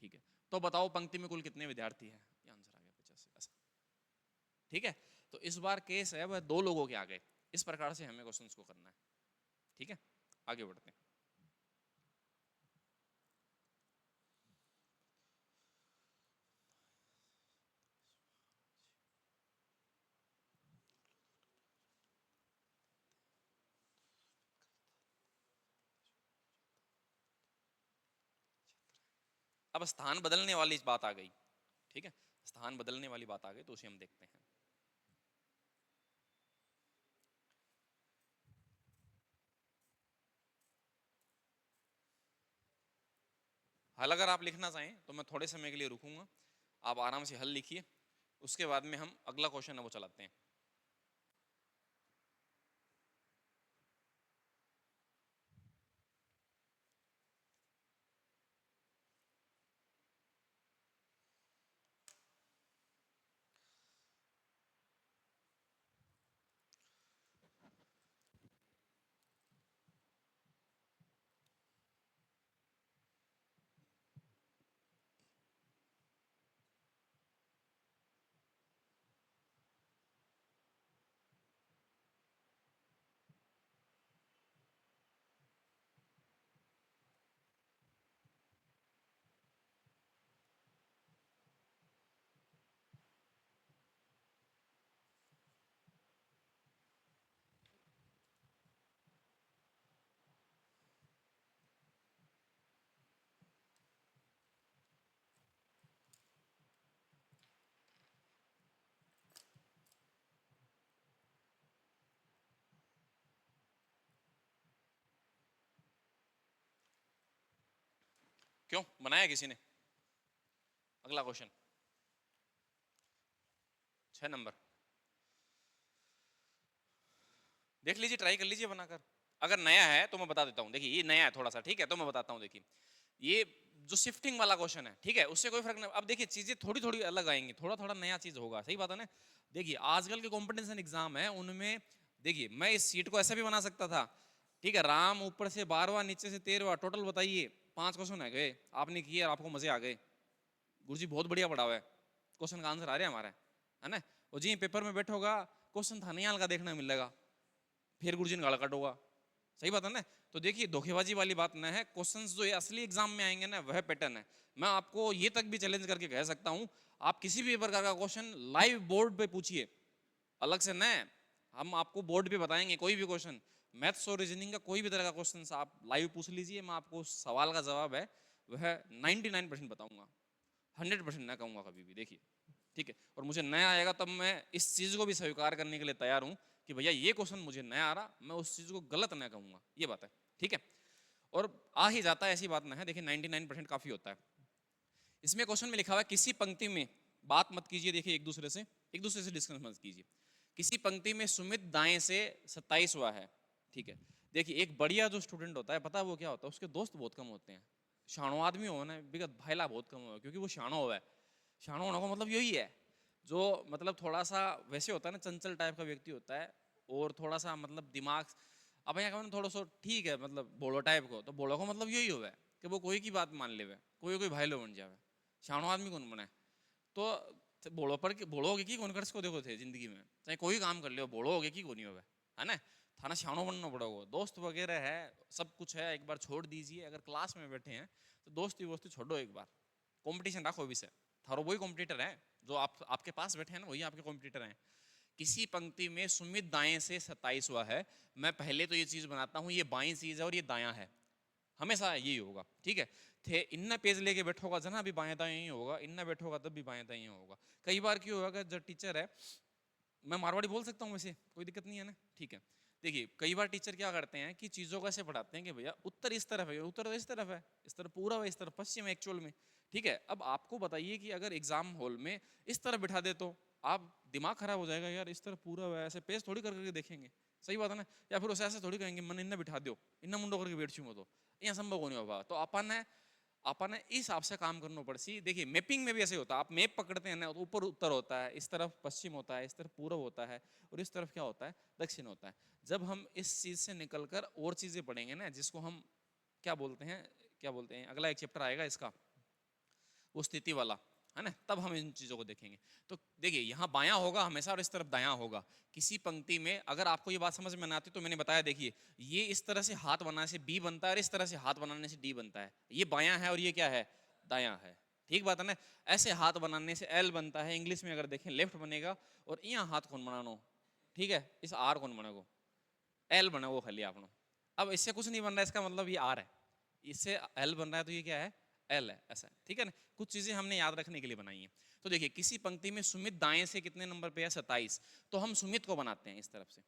ठीक है, तो बताओ पंक्ति में कुल कितने विद्यार्थी हैं? ये आंसर आ गया 85 ऐसा, ठीक है? तो इस बार केस है वह 2 लोगों के आ गए। इस प्रकार से हमें क्वेश्चंस को करना है, ठीक है? आगे बढ़ते हैं। अब स्थान बदलने वाली बात आ गई, ठीक है, स्थान बदलने वाली बात आ गई, तो उसे हम देखते हैं। हल अगर आप लिखना चाहें तो मैं थोड़े समय के लिए रुकूंगा, आप आराम से हल लिखिए, उसके बाद में हम अगला क्वेश्चन है वो चलाते हैं। क्यों बनाया किसी ने? अगला क्वेश्चन 6 नंबर, देख लीजिए, ट्राई कर लीजिए बनाकर। अगर नया है तो मैं बता देता हूँ, देखिए ये नया है थोड़ा सा, ठीक है, तो मैं बताता हूँ। देखिए ये जो शिफ्टिंग वाला क्वेश्चन है, ठीक है, उससे कोई फर्क नहीं। अब देखिए चीजें थोड़ी थोड़ी अलग आएंगी, थोड़ा थोड़ा नया चीज होगा, सही बात है ना। देखिए आजकल के कॉम्पिटिशन एग्जाम है उनमें, देखिए मैं इस सीट को ऐसा भी बना सकता था, ठीक है, राम ऊपर से 12वां नीचे से 13वां, टोटल बताइए 5 क्वेश्चन है गए, आपने किए और आपको मजे आ गए। गुरुजी बहुत बढ़िया पढ़ा हुआ है, क्वेश्चन का आंसर आ रहा है हमारा, है ना। और जी पेपर में बैठोगा, क्वेश्चन था नहीं हल्का देखने मिलेगा, फिर गुरुजी ने गाला काटोगा, सही बात है ना। तो देखिए धोखेबाजी वाली बात ना है, क्वेश्चंस जो ये असली एग्जाम में आएंगे ना वह पैटर्न है। मैं आपको ये तक भी चैलेंज करके कह सकता हूं, आप किसी भी प्रकार का क्वेश्चन लाइव बोर्ड पे पूछिए, अलग से न, हम आपको बोर्ड पे बताएंगे कोई भी क्वेश्चन, मैथ्स और रीजनिंग का कोई भी तरह का क्वेश्चन आप लाइव पूछ लीजिए, मैं आपको उस सवाल का जवाब है वह 99% बताऊंगा, 100% ना कहूंगा कभी भी। देखिए ठीक है, और मुझे नया आएगा तब मैं इस चीज को भी स्वीकार करने के लिए तैयार हूं कि भैया ये क्वेश्चन मुझे नया आ रहा, मैं उस चीज को गलत ना कहूंगा, ये बात है, ठीक है। और आ ही जाता है ऐसी बात ना है, देखिए 99% काफी होता है। इसमें क्वेश्चन में लिखा हुआ है किसी पंक्ति में, बात मत कीजिए, देखिए एक दूसरे से डिस्कस मत कीजिए, किसी पंक्ति में सुमित दाएं से 27वां है, ठीक है। देखिए एक बढ़िया जो स्टूडेंट होता है, पता है वो क्या होता है, उसके दोस्त बहुत कम होते हैं। शाणो आदमी हो ना बिगत भाईला बहुत कम हो, क्योंकि वो शाणो हुआ है। शाणो होने का मतलब यही है, जो मतलब थोड़ा सा वैसे होता है ना, चंचल टाइप का व्यक्ति होता है, और थोड़ा सा मतलब दिमाग, अब यहाँ कहना थोड़ा सा ठीक है, मतलब बोलो टाइप को, तो बोलो का मतलब यही हुआ है कि वो कोई की बात मान ले, कोई कोई भाई लो बन जावे, शाणो आदमी कौन बने। तो बोलो पर बोलो होगे कि कौन कर को देखो थे जिंदगी में, चाहे कोई काम कर लियो, बोलो होगे कि कौन ही होवे, है ना। थाना शाणो बनना पड़ेगा, दोस्त वगैरह है, सब कुछ है, एक बार छोड़ दीजिए। अगर क्लास में बैठे हैं तो दोस्ती वोस्ती छोड़ो, एक बार कंपटीशन रखो विषय, थारो वही कॉम्पिटिटर है, जो आपके पास बैठे हैं ना वही आपके कॉम्पिटिटर हैं। किसी पंक्ति में सुमित दाएं से 27वां है, मैं पहले तो ये चीज बनाता हूं, ये बाईं चीज है और ये दायां है, हमेशा यही होगा, ठीक है। थे इन्ना पेज लेके बैठोगा जना भी बाएं दाएं ही होगा, इन्ना बैठोगा तब भी बाएं दाएं ही होगा। कई बार क्यों होगा, जो टीचर है, मैं मारवाड़ी बोल सकता हूँ वैसे, कोई दिक्कत नहीं है ना, ठीक है। देखिए कई बार टीचर क्या करते हैं कि चीजों को ऐसे पढ़ाते हैं कि भैया उत्तर इस तरफ है, उत्तर तो इस तरफ है, इस तरफ पूरा है, इस तरफ पश्चिम है एक्चुअल में, ठीक है। अब आपको बताइए कि अगर एग्जाम हॉल में इस तरफ बिठा दे तो आप दिमाग खराब हो जाएगा, यार इस तरफ पूरा है, ऐसे पेज थोड़ी करके देखेंगे, सही बात है ना। या फिर उसे ऐसे थोड़ी कहेंगे मन इन्ना बिठा दो, इन्ना मुंडो करके बैठ छूंगा, तो यहाँ संभव नहीं होगा। तो अपन इस हिसाब से काम करना पड़सी। देखिए मैपिंग में भी ऐसे होता है, आप मैप पकड़ते हैं ना, तो ऊपर उत्तर होता है, इस तरफ पश्चिम होता है, इस तरफ पूर्व होता है, और इस तरफ क्या होता है, दक्षिण होता है। जब हम इस चीज से निकलकर और चीजें पढ़ेंगे ना, जिसको हम क्या बोलते हैं, अगला एक चैप्टर आएगा इसका, वो स्थिति वाला, है ना, तब हम इन चीजों को देखेंगे। तो देखिए यहाँ बायां होगा हमेशा और इस तरफ दायां होगा। किसी पंक्ति में अगर आपको ये बात समझ में ना आती तो मैंने बताया, देखिए ये इस तरह से हाथ बनाने से बी बनता है और इस तरह से हाथ बनाने से डी बनता है, ये बायां है और ये क्या है, दायां है, ठीक बात है ना। ऐसे हाथ बनाने से एल बनता है, इंग्लिश में अगर देखें लेफ्ट बनेगा, और यहाँ हाथ कौन बनानो, ठीक है, इस आर कौन बनेगो, एल बने वो खाली आपनो। अब इससे कुछ नहीं बन रहा है, इसका मतलब ये आर है, इससे एल बन रहा है, तो ये क्या है, एल है, ऐसा है, ठीक है ना। कुछ चीजें हमने याद रखने के लिए बनाई है। तो देखिए किसी पंक्ति में सुमित दाएं से कितने नंबर पे है, 27, तो हम सुमित को बनाते हैं इस तरफ से,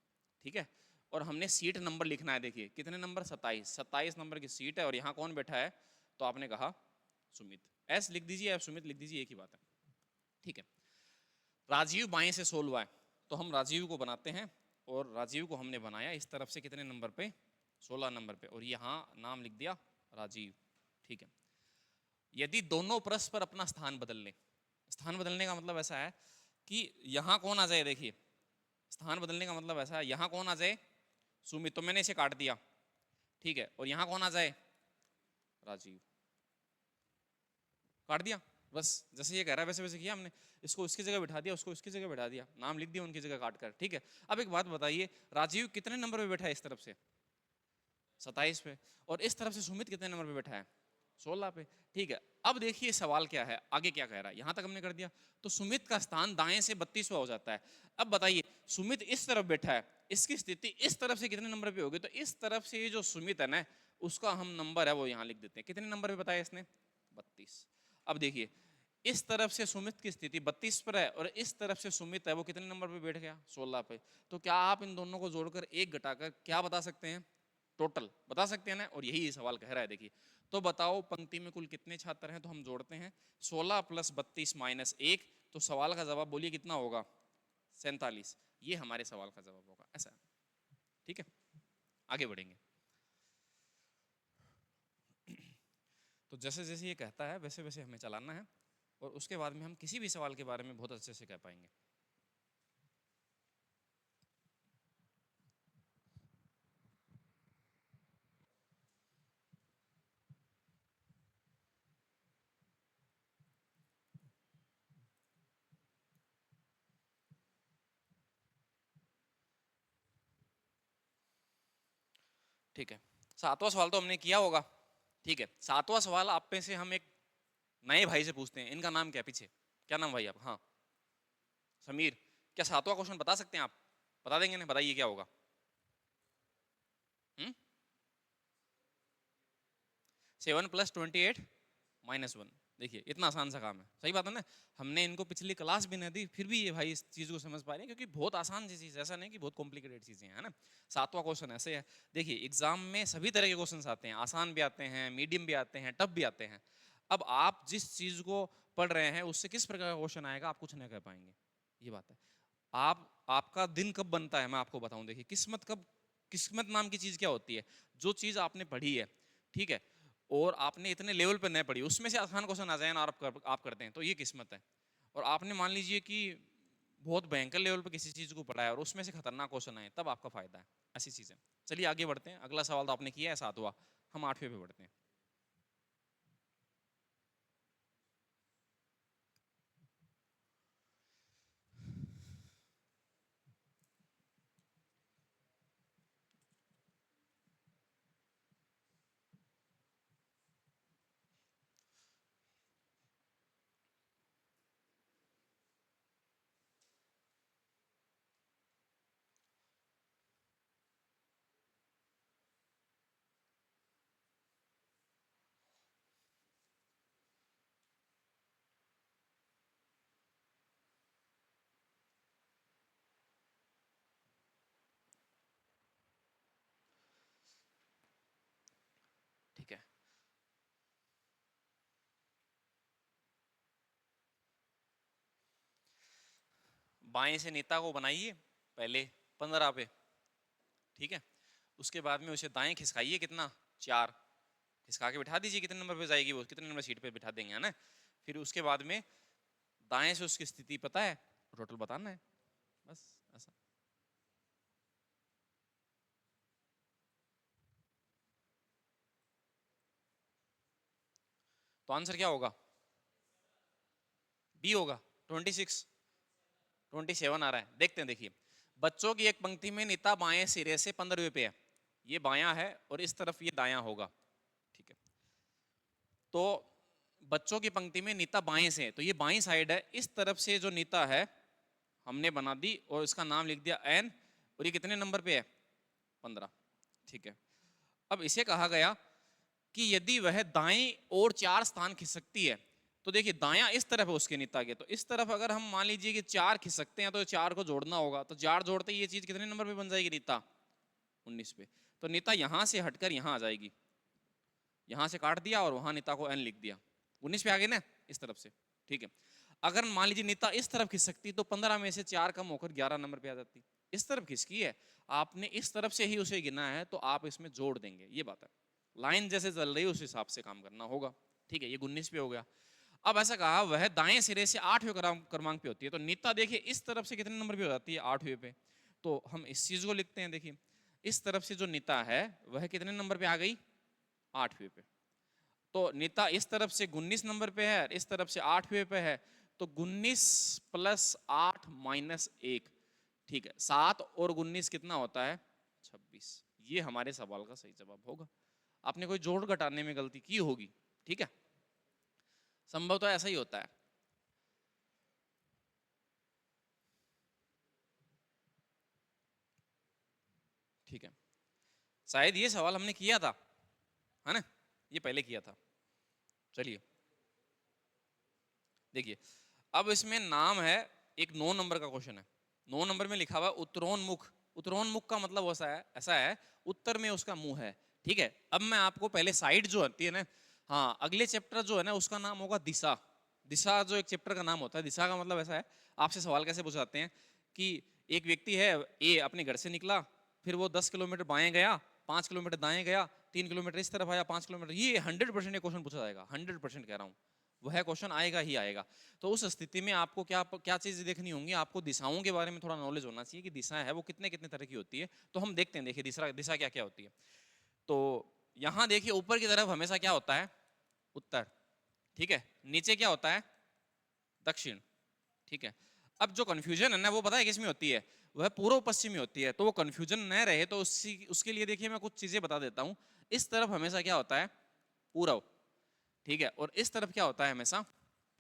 ठीक है। और हमने सीट नंबर लिखना है, देखिए कितने नंबर, 27, 27 नंबर की सीट है और यहाँ कौन बैठा है, तो आपने कहा सुमित, एस लिख दीजिए या सुमित लिख दीजिए, एक ही बात है, ठीक है। राजीव बाएं से 16 है, तो हम राजीव को बनाते हैं और राजीव को हमने बनाया इस तरफ से कितने नंबर पे, 16 नंबर पे, और यहाँ नाम लिख दिया राजीव, ठीक है। यदि दोनों परस्पर अपना स्थान बदल लें, स्थान बदलने का मतलब ऐसा है कि यहाँ कौन आ जाए, देखिए स्थान बदलने का मतलब ऐसा है, यहाँ कौन आ जाए, सुमित, तो मैंने इसे काट दिया, ठीक है, और यहाँ कौन आ जाए, राजीव, काट दिया, बस जैसे ये कह रहा है वैसे वैसे किया हमने, इसको इसकी जगह बिठा दिया, उसको इसकी जगह बिठा दिया, नाम लिख दिया उनकी जगह काट कर, ठीक है। अब एक बात बताइए, राजीव कितने नंबर पे बैठा है इस तरफ से, 27 पे, और इस तरफ से सुमित कितने नंबर पे बैठा है, 16 पे, ठीक है। अब देखिए सवाल क्या है, आगे क्या कह रहा है, यहां तक हमने कर दिया, तो सुमित का स्थान दाएं से 32वां हो जाता है। अब बताइए सुमित इस तरफ बैठा है, इसकी स्थिति इस तरफ से कितने नंबर पे होगी, तो इस तरफ से ये जो सुमित है ना, उसका हम नंबर है वो यहाँ लिख देते हैं, कितने नंबर पे बताया इसने, 32। अब देखिए इस तरफ से सुमित की स्थिति 32 पर है और इस तरफ से सुमित है वो कितने नंबर पे बैठ गया, 16 पे। तो क्या आप इन दोनों को जोड़कर एक घटाकर क्या बता सकते हैं, टोटल बता सकते हैं ना, और यही सवाल कह रहा है। देखिए तो बताओ पंक्ति में कुल कितने छात्र हैं, तो हम जोड़ते हैं 16 + 32 - 1, तो सवाल का जवाब बोलिए कितना होगा, 47। ये हमारे सवाल का जवाब होगा, ऐसा, ठीक है। आगे बढ़ेंगे। तो जैसे जैसे ये कहता है वैसे वैसे हमें चलाना है और उसके बाद में हम किसी भी सवाल के बारे में बहुत अच्छे से कह पाएंगे। ठीक है, 7वां सवाल तो हमने किया होगा, ठीक है। 7वां सवाल आप में से हम एक नए भाई से पूछते हैं, इनका नाम क्या है पीछे, क्या नाम भाई आप, हाँ समीर, क्या 7वां क्वेश्चन बता सकते हैं आप, बता देंगे ना, बताइए क्या होगा। 7 + 28 - 1, देखिए इतना आसान सा काम है, सही बात है ना। हमने इनको पिछली क्लास भी नहीं दी, फिर भी ये भाई इस चीज को समझ पा रहे हैं, क्योंकि बहुत आसान सी चीज, ऐसा नहीं कि बहुत कॉम्प्लिकेटेड चीजें हैं ना। 7वां क्वेश्चन ऐसे है, देखिए एग्जाम में सभी तरह के क्वेश्चन आते हैं, आसान भी आते हैं, मीडियम भी आते हैं, टफ भी आते हैं। अब आप जिस चीज को पढ़ रहे हैं उससे किस प्रकार का क्वेश्चन आएगा आप कुछ नहीं कह पाएंगे, ये बात है। आपका दिन कब बनता है मैं आपको बताऊं, देखिए किस्मत कब, किस्मत नाम की चीज क्या होती है, जो चीज आपने पढ़ी है, ठीक है, और आपने इतने लेवल पर नहीं पढ़ी, उसमें से आसान क्वेश्चन आ जाए ना, और आप करते हैं, तो ये किस्मत है। और आपने मान लीजिए कि बहुत भयंकर लेवल पर किसी चीज को पढ़ा है और उसमें से खतरनाक क्वेश्चन आए, तब आपका फायदा है, ऐसी चीजें। चलिए आगे बढ़ते हैं, अगला सवाल तो आपने किया है 7वां, हम 8वें पे बढ़ते हैं। ठीक है, बाएं से नेता को बनाइए पहले 15 पे, ठीक है। उसके बाद में उसे दाएं खिसकाइए कितना, 4, खिसका के बिठा दीजिए, कितने नंबर पे जाएगी वो, कितने नंबर सीट पे बिठा देंगे, है ना। फिर उसके बाद में दाएं से उसकी स्थिति पता है, टोटल बताना है, बस ऐसा। तो आंसर क्या होगा, बी होगा, 26, 27 आ रहा है, देखते हैं। देखिए बच्चों की एक पंक्ति में नेता बाएं सिरे से 15वें पे है, ये बायां है और इस तरफ ये दायां होगा, ठीक है। तो बच्चों की पंक्ति में नीता बाएं से है, तो ये बाईं साइड है, इस तरफ से जो नीता है हमने बना दी और इसका नाम लिख दिया एन, और ये कितने नंबर पे है, 15, ठीक है। अब इसे कहा गया कि यदि वह दाएं और 4 स्थान खिसकती है, तो देखिए दायां इस तरफ है उसके नीता के, तो इस तरफ अगर हम मान लीजिए कि 4 खिसकते हैं तो 4 को जोड़ना होगा, तो 4 जोड़ते ही ये चीज कितने नंबर पे बन जाएगी नीता? 19 पे। तो नीता यहां से हटकर यहां आ जाएगी, यहां से काट दिया और वहां नीता को n लिख दिया, 19 पे आ गई ना इस तरफ से। ठीक है, अगर मान लीजिए नीता इस तरफ खिसकती तो 15 में से 4 कम होकर 11 नंबर पे आ जाती। इस तरफ खिसकी है, आपने इस तरफ से ही उसे गिना है, तो आप इसमें जोड़ देंगे, ये बात है। लाइन जैसे चल रही है उस हिसाब से काम करना होगा। ठीक है, ये 19 पे हो गया। अब ऐसा कहा वह दाएं सिरे से 8वें क्रमांक पे होती है, तो नीता देखिए इस तरफ से कितने नंबर पे हो जाती है? 8वें पे। तो हम इस चीज को लिखते हैं, देखिए इस तरफ से जो नीता है वह कितने नंबर पे आ गई? 8वें पे। तो नीता इस तरफ से 19 नंबर पे है, इस तरफ से 8वें पे है, तो 19 प्लस 8 माइनस 1, ठीक है, 7 और 19 कितना होता है? 26। ये हमारे सवाल का सही जवाब होगा। आपने कोई जोड़ घटाने में गलती की होगी, ठीक है, संभवतः ऐसा ही होता है। ठीक है, शायद ये सवाल हमने किया था, है ना, ये पहले किया था। चलिए देखिए, अब इसमें नाम है, एक 9 नंबर का क्वेश्चन है, 9 नंबर में लिखा हुआ उत्तरोन्मुख। उत्तरोन्मुख का मतलब ऐसा है उत्तर में उसका मुंह है। ठीक है, अब मैं आपको पहले साइड जो होती है ना, हाँ, अगले चैप्टर जो है ना उसका नाम होगा दिशा। दिशा जो एक चैप्टर का नाम होता है, दिशा का मतलब ऐसा है, आपसे सवाल कैसे पूछाते हैं कि एक व्यक्ति है ए, अपने घर से निकला, फिर वो 10 किलोमीटर बाएं गया, 5 किलोमीटर दाएं गया, 3 किलोमीटर इस तरफ आया, 5 किलोमीटर, ये 100% ये क्वेश्चन पूछा जाएगा, 100% कह रहा हूँ, वह क्वेश्चन आएगा ही आएगा। तो उस स्थिति में आपको क्या क्या चीजें देखनी होंगी? आपको दिशाओं के बारे में थोड़ा नॉलेज होना चाहिए कि दिशा है वो कितने कितने तरह की होती है। तो हम देखते हैं, देखिए दिशा दिशा क्या क्या होती है। तो यहाँ देखिए ऊपर की तरफ हमेशा क्या होता है? उत्तर। ठीक है, नीचे क्या होता है? दक्षिण। ठीक है, अब जो कंफ्यूजन है ना वो पता है किस में होती है? वह पूर्व पश्चिम में होती है। तो वो कंफ्यूजन न रहे तो उसके लिए देखिए मैं कुछ चीजें बता देता हूँ। इस तरफ हमेशा क्या होता है? पूर्व। ठीक है, और इस तरफ क्या होता है? हमेशा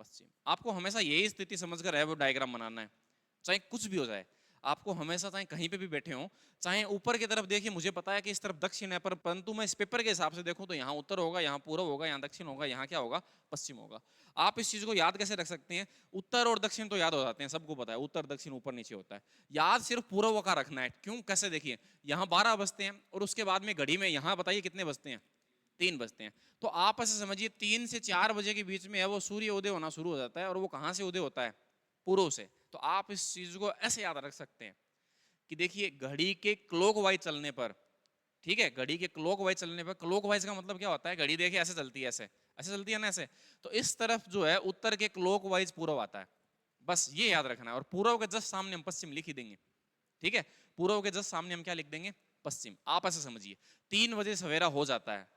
पश्चिम। आपको हमेशा यही स्थिति समझकर है वो डायग्राम बनाना है, चाहे कुछ भी हो जाए। आपको हमेशा चाहे कहीं पे भी बैठे हो, चाहे ऊपर की तरफ देखिए, मुझे पता है कि इस तरफ दक्षिण है, पर परंतु मैं इस पेपर के हिसाब से देखूं तो यहाँ उत्तर होगा, यहाँ पूर्व होगा, यहाँ दक्षिण होगा, यहाँ क्या होगा? पश्चिम होगा। आप इस चीज को याद कैसे रख सकते हैं? उत्तर और दक्षिण तो याद हो जाते हैं, सबको पता है उत्तर दक्षिण ऊपर नीचे होता है। याद सिर्फ पूर्व का रखना है। क्यों? कैसे? देखिए यहाँ 12 बजते हैं और उसके बाद में घड़ी में यहाँ बताइए कितने बजते हैं? 3 बजते हैं। तो आप ऐसे समझिए 3 से 4 बजे के बीच में है वो सूर्य उदय होना शुरू हो जाता है, और वो कहाँ से उदय होता है? पूर्व से। तो आप इस चीज को ऐसे याद रख सकते हैं कि देखिए घड़ी के क्लॉकवाइज चलने पर, ठीक है, घड़ी के क्लॉकवाइज चलने पर, क्लॉकवाइज का मतलब क्या होता है? घड़ी देखिए ऐसे चलती है, ऐसे ऐसे चलती है ना, ऐसे। तो इस तरफ जो है उत्तर के क्लॉकवाइज पूर्व आता है, बस ये याद रखना है। और पूर्व के जस्ट सामने हम पश्चिम लिख ही देंगे। ठीक है, पूर्व के जस्ट सामने हम क्या लिख देंगे? पश्चिम। आप ऐसे समझिए 3 बजे सवेरा हो जाता है,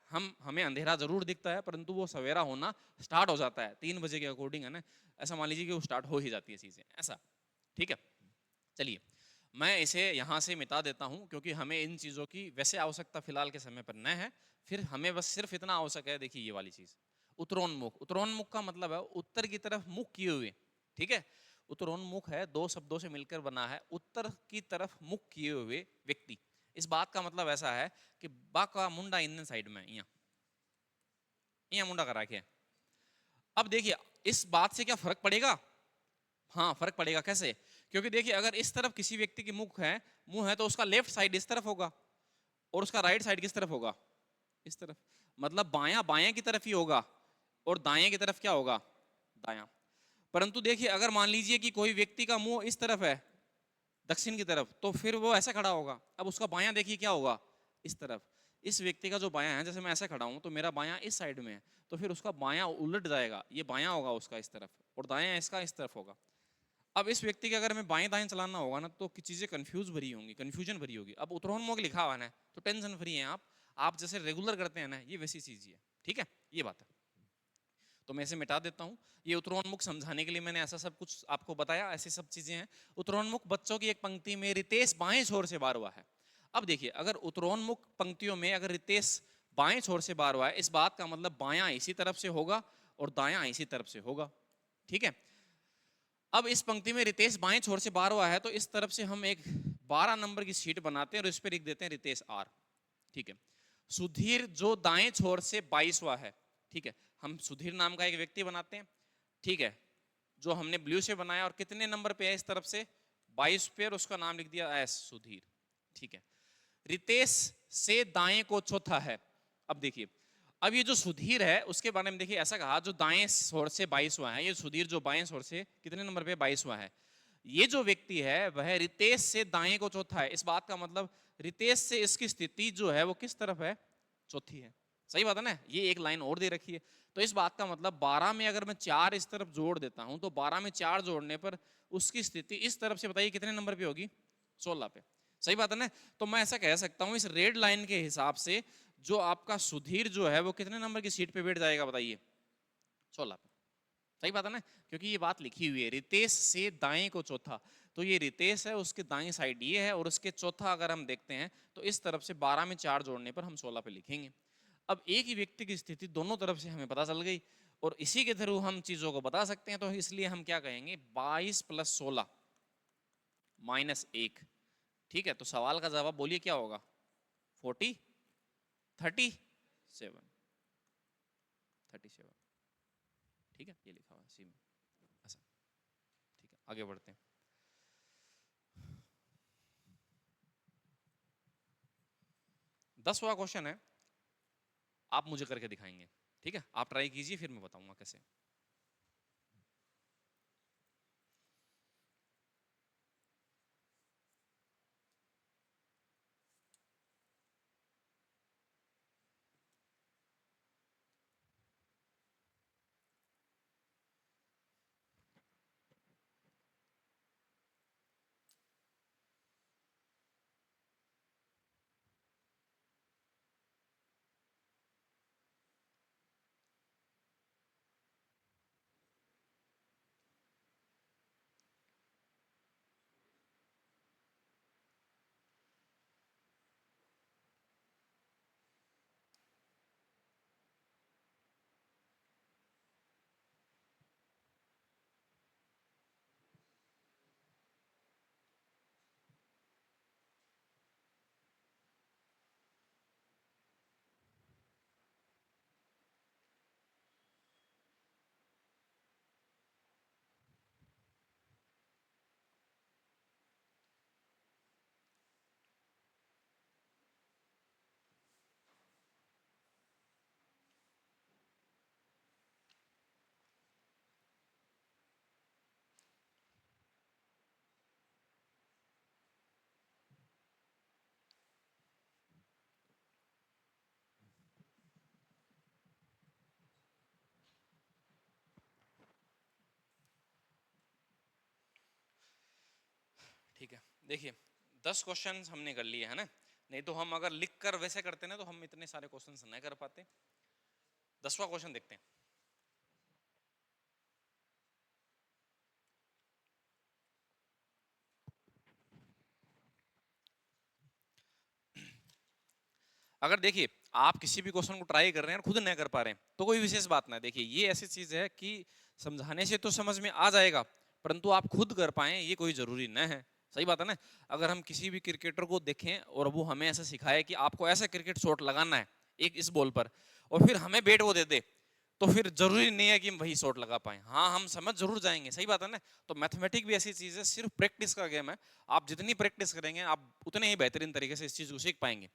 हमें अंधेरा जरूर दिखता है परंतु वो सवेरा होना स्टार्ट हो जाता है 3 बजे के अकॉर्डिंग, है ना, ऐसा मान लीजिए कि वो स्टार्ट हो ही जाती है चीजें, ऐसा। ठीक है, चलिए मैं इसे यहाँ से मिटा देता हूँ क्योंकि हमें इन चीज़ों की वैसे आवश्यकता फिलहाल के समय पर न है। फिर हमें बस सिर्फ इतना आवश्यक है, देखिए ये वाली चीज़, उत्तरोन्मुख। उत्तरोन्मुख का मतलब है उत्तर की तरफ मुख किए हुए। ठीक है, उत्तरोन्मुख है, 2 शब्दों से मिलकर बना है, उत्तर की तरफ मुख किए हुए व्यक्ति। इस बात का मतलब ऐसा है कि बा का मुंडा इन साइड में यहाँ यहाँ मुंडा करा के। अब देखिए इस बात से क्या फर्क पड़ेगा? हाँ फर्क पड़ेगा। कैसे? क्योंकि देखिए अगर इस तरफ किसी व्यक्ति की मुंह है तो उसका लेफ्ट साइड इस तरफ होगा और उसका राइट साइड किस तरफ होगा? इस तरफ। मतलब बायां बायां की तरफ ही होगा और दाएं की तरफ क्या होगा? दायां। परंतु देखिए अगर मान लीजिए कि कोई व्यक्ति का मुंह इस तरफ है, दक्षिण की तरफ, तो फिर वो ऐसा खड़ा होगा। अब उसका बायां देखिए क्या होगा? इस तरफ। इस व्यक्ति का जो बायां है, जैसे मैं ऐसा खड़ा हूं तो मेरा बायां इस साइड में है, तो फिर उसका बायां उलट जाएगा, ये बायां होगा उसका इस तरफ और दायां इसका इस तरफ होगा। अब इस व्यक्ति के अगर हमें बाएं दाएं चलाना होगा ना तो चीजें कंफ्यूज भरी होंगी, कंफ्यूजन भरी होगी। अब उत्तरोन्मुख लिखा हुआ है ना तो टेंशन फ्री हैं आप जैसे रेगुलर करते हैं ना, ये वैसी चीज ही है। ठीक है, ये बात है। तो मैं इसे मिटा देता हूँ। ये उत्तरोन्मुख समझाने के लिए मैंने ऐसा सब कुछ आपको बताया, ऐसी सब चीजें हैं। उत्तरोन्मुख बच्चों की एक पंक्ति में रितेश बाएं छोर से बार हुआ है। अब देखिए अगर उत्तरोन्मुख पंक्तियों में अगर रितेश बाएं छोर से बार हुआ है, इस बात का मतलब बायां इसी तरफ से होगा और दायां इसी तरफ से होगा। ठीक है, अब इस पंक्ति में रितेश बाएं छोर से बार हुआ है तो इस तरफ से हम एक 12 नंबर की शीट बनाते हैं और इस पर लिख देते हैं रितेश आर। ठीक है, सुधीर जो दाएं छोर से 22वां है, ठीक है, हम सुधीर नाम का एक व्यक्ति बनाते हैं, ठीक है, जो हमने ब्लू से बनाया और कितने नंबर पे है इस तरफ से 22 पे, और उसका नाम लिख दिया एस सुधीर, ठीक है। रितेश से दाएं को चौथा है। अब देखिए, अब ये जो सुधीर है उसके बारे में देखिए, ऐसा कहा जो दाएं छोर से 22वां है, ये सुधीर जो बाएं छोर से कितने नंबर पे 22वां है, ये जो व्यक्ति है वह रितेश से दाएं को चौथा है। इस बात का मतलब रितेश से इसकी स्थिति जो है वो किस तरफ है, चौथी है, सही बात है ना। ये एक लाइन और दे रखी है, तो इस बात का मतलब 12 में अगर मैं 4 इस तरफ जोड़ देता हूं तो 12 में 4 जोड़ने पर उसकी स्थिति इस तरफ से बताइए कितने नंबर पे होगी, 16 पे, सही बात है ना। तो मैं ऐसा कह सकता हूं इस रेड लाइन के हिसाब से जो आपका सुधीर जो है वो कितने नंबर की सीट पे बैठ जाएगा बताइए, 16 पे, सही बात है ना, क्योंकि ये बात लिखी हुई है रितेश से दाएं को चौथा, तो ये रितेश है, उसके दाएं साइड ये है, और उसके चौथा अगर हम देखते हैं तो इस तरफ से 12 में 4 जोड़ने पर हम 16 पे लिखेंगे। अब एक ही व्यक्ति की स्थिति दोनों तरफ से हमें पता चल गई, और इसी के थ्रू हम चीजों को बता सकते हैं, तो इसलिए हम क्या कहेंगे 22 + 16 - 1, ठीक है। तो सवाल का जवाब बोलिए क्या होगा, 37, ठीक है, ये लिखा हुआ है सी में ऐसा, ठीक है। आगे बढ़ते हैं। 10वां क्वेश्चन है, आप मुझे करके दिखाएंगे, ठीक है, आप ट्राई कीजिए फिर मैं बताऊंगा कैसे। ठीक है, देखिए 10 क्वेश्चन हमने कर लिए है ना, नहीं तो हम अगर लिख कर वैसे करते ना तो हम इतने सारे क्वेश्चन नहीं कर पाते। 10वां क्वेश्चन देखते हैं। अगर देखिए आप किसी भी क्वेश्चन को ट्राई कर रहे हैं और खुद नहीं कर पा रहे हैं तो कोई विशेष बात ना, देखिए ये ऐसी चीज है कि समझाने से तो समझ में आ जाएगा, परंतु आप खुद कर पाए ये कोई जरूरी न है, सही बात है ना। अगर हम किसी भी क्रिकेटर को देखें और वो हमें ऐसा सिखाए कि आपको ऐसा क्रिकेट शॉट लगाना है एक इस बॉल पर, और फिर हमें बैट वो दे दे, तो फिर जरूरी नहीं है कि हम वही शॉट लगा पाए, हाँ हम समझ जरूर जाएंगे, सही बात है ना। तो मैथमेटिक भी ऐसी चीज है, सिर्फ प्रैक्टिस का गेम है, आप जितनी प्रैक्टिस करेंगे आप उतने ही बेहतरीन तरीके से इस चीज को सीख पाएंगे,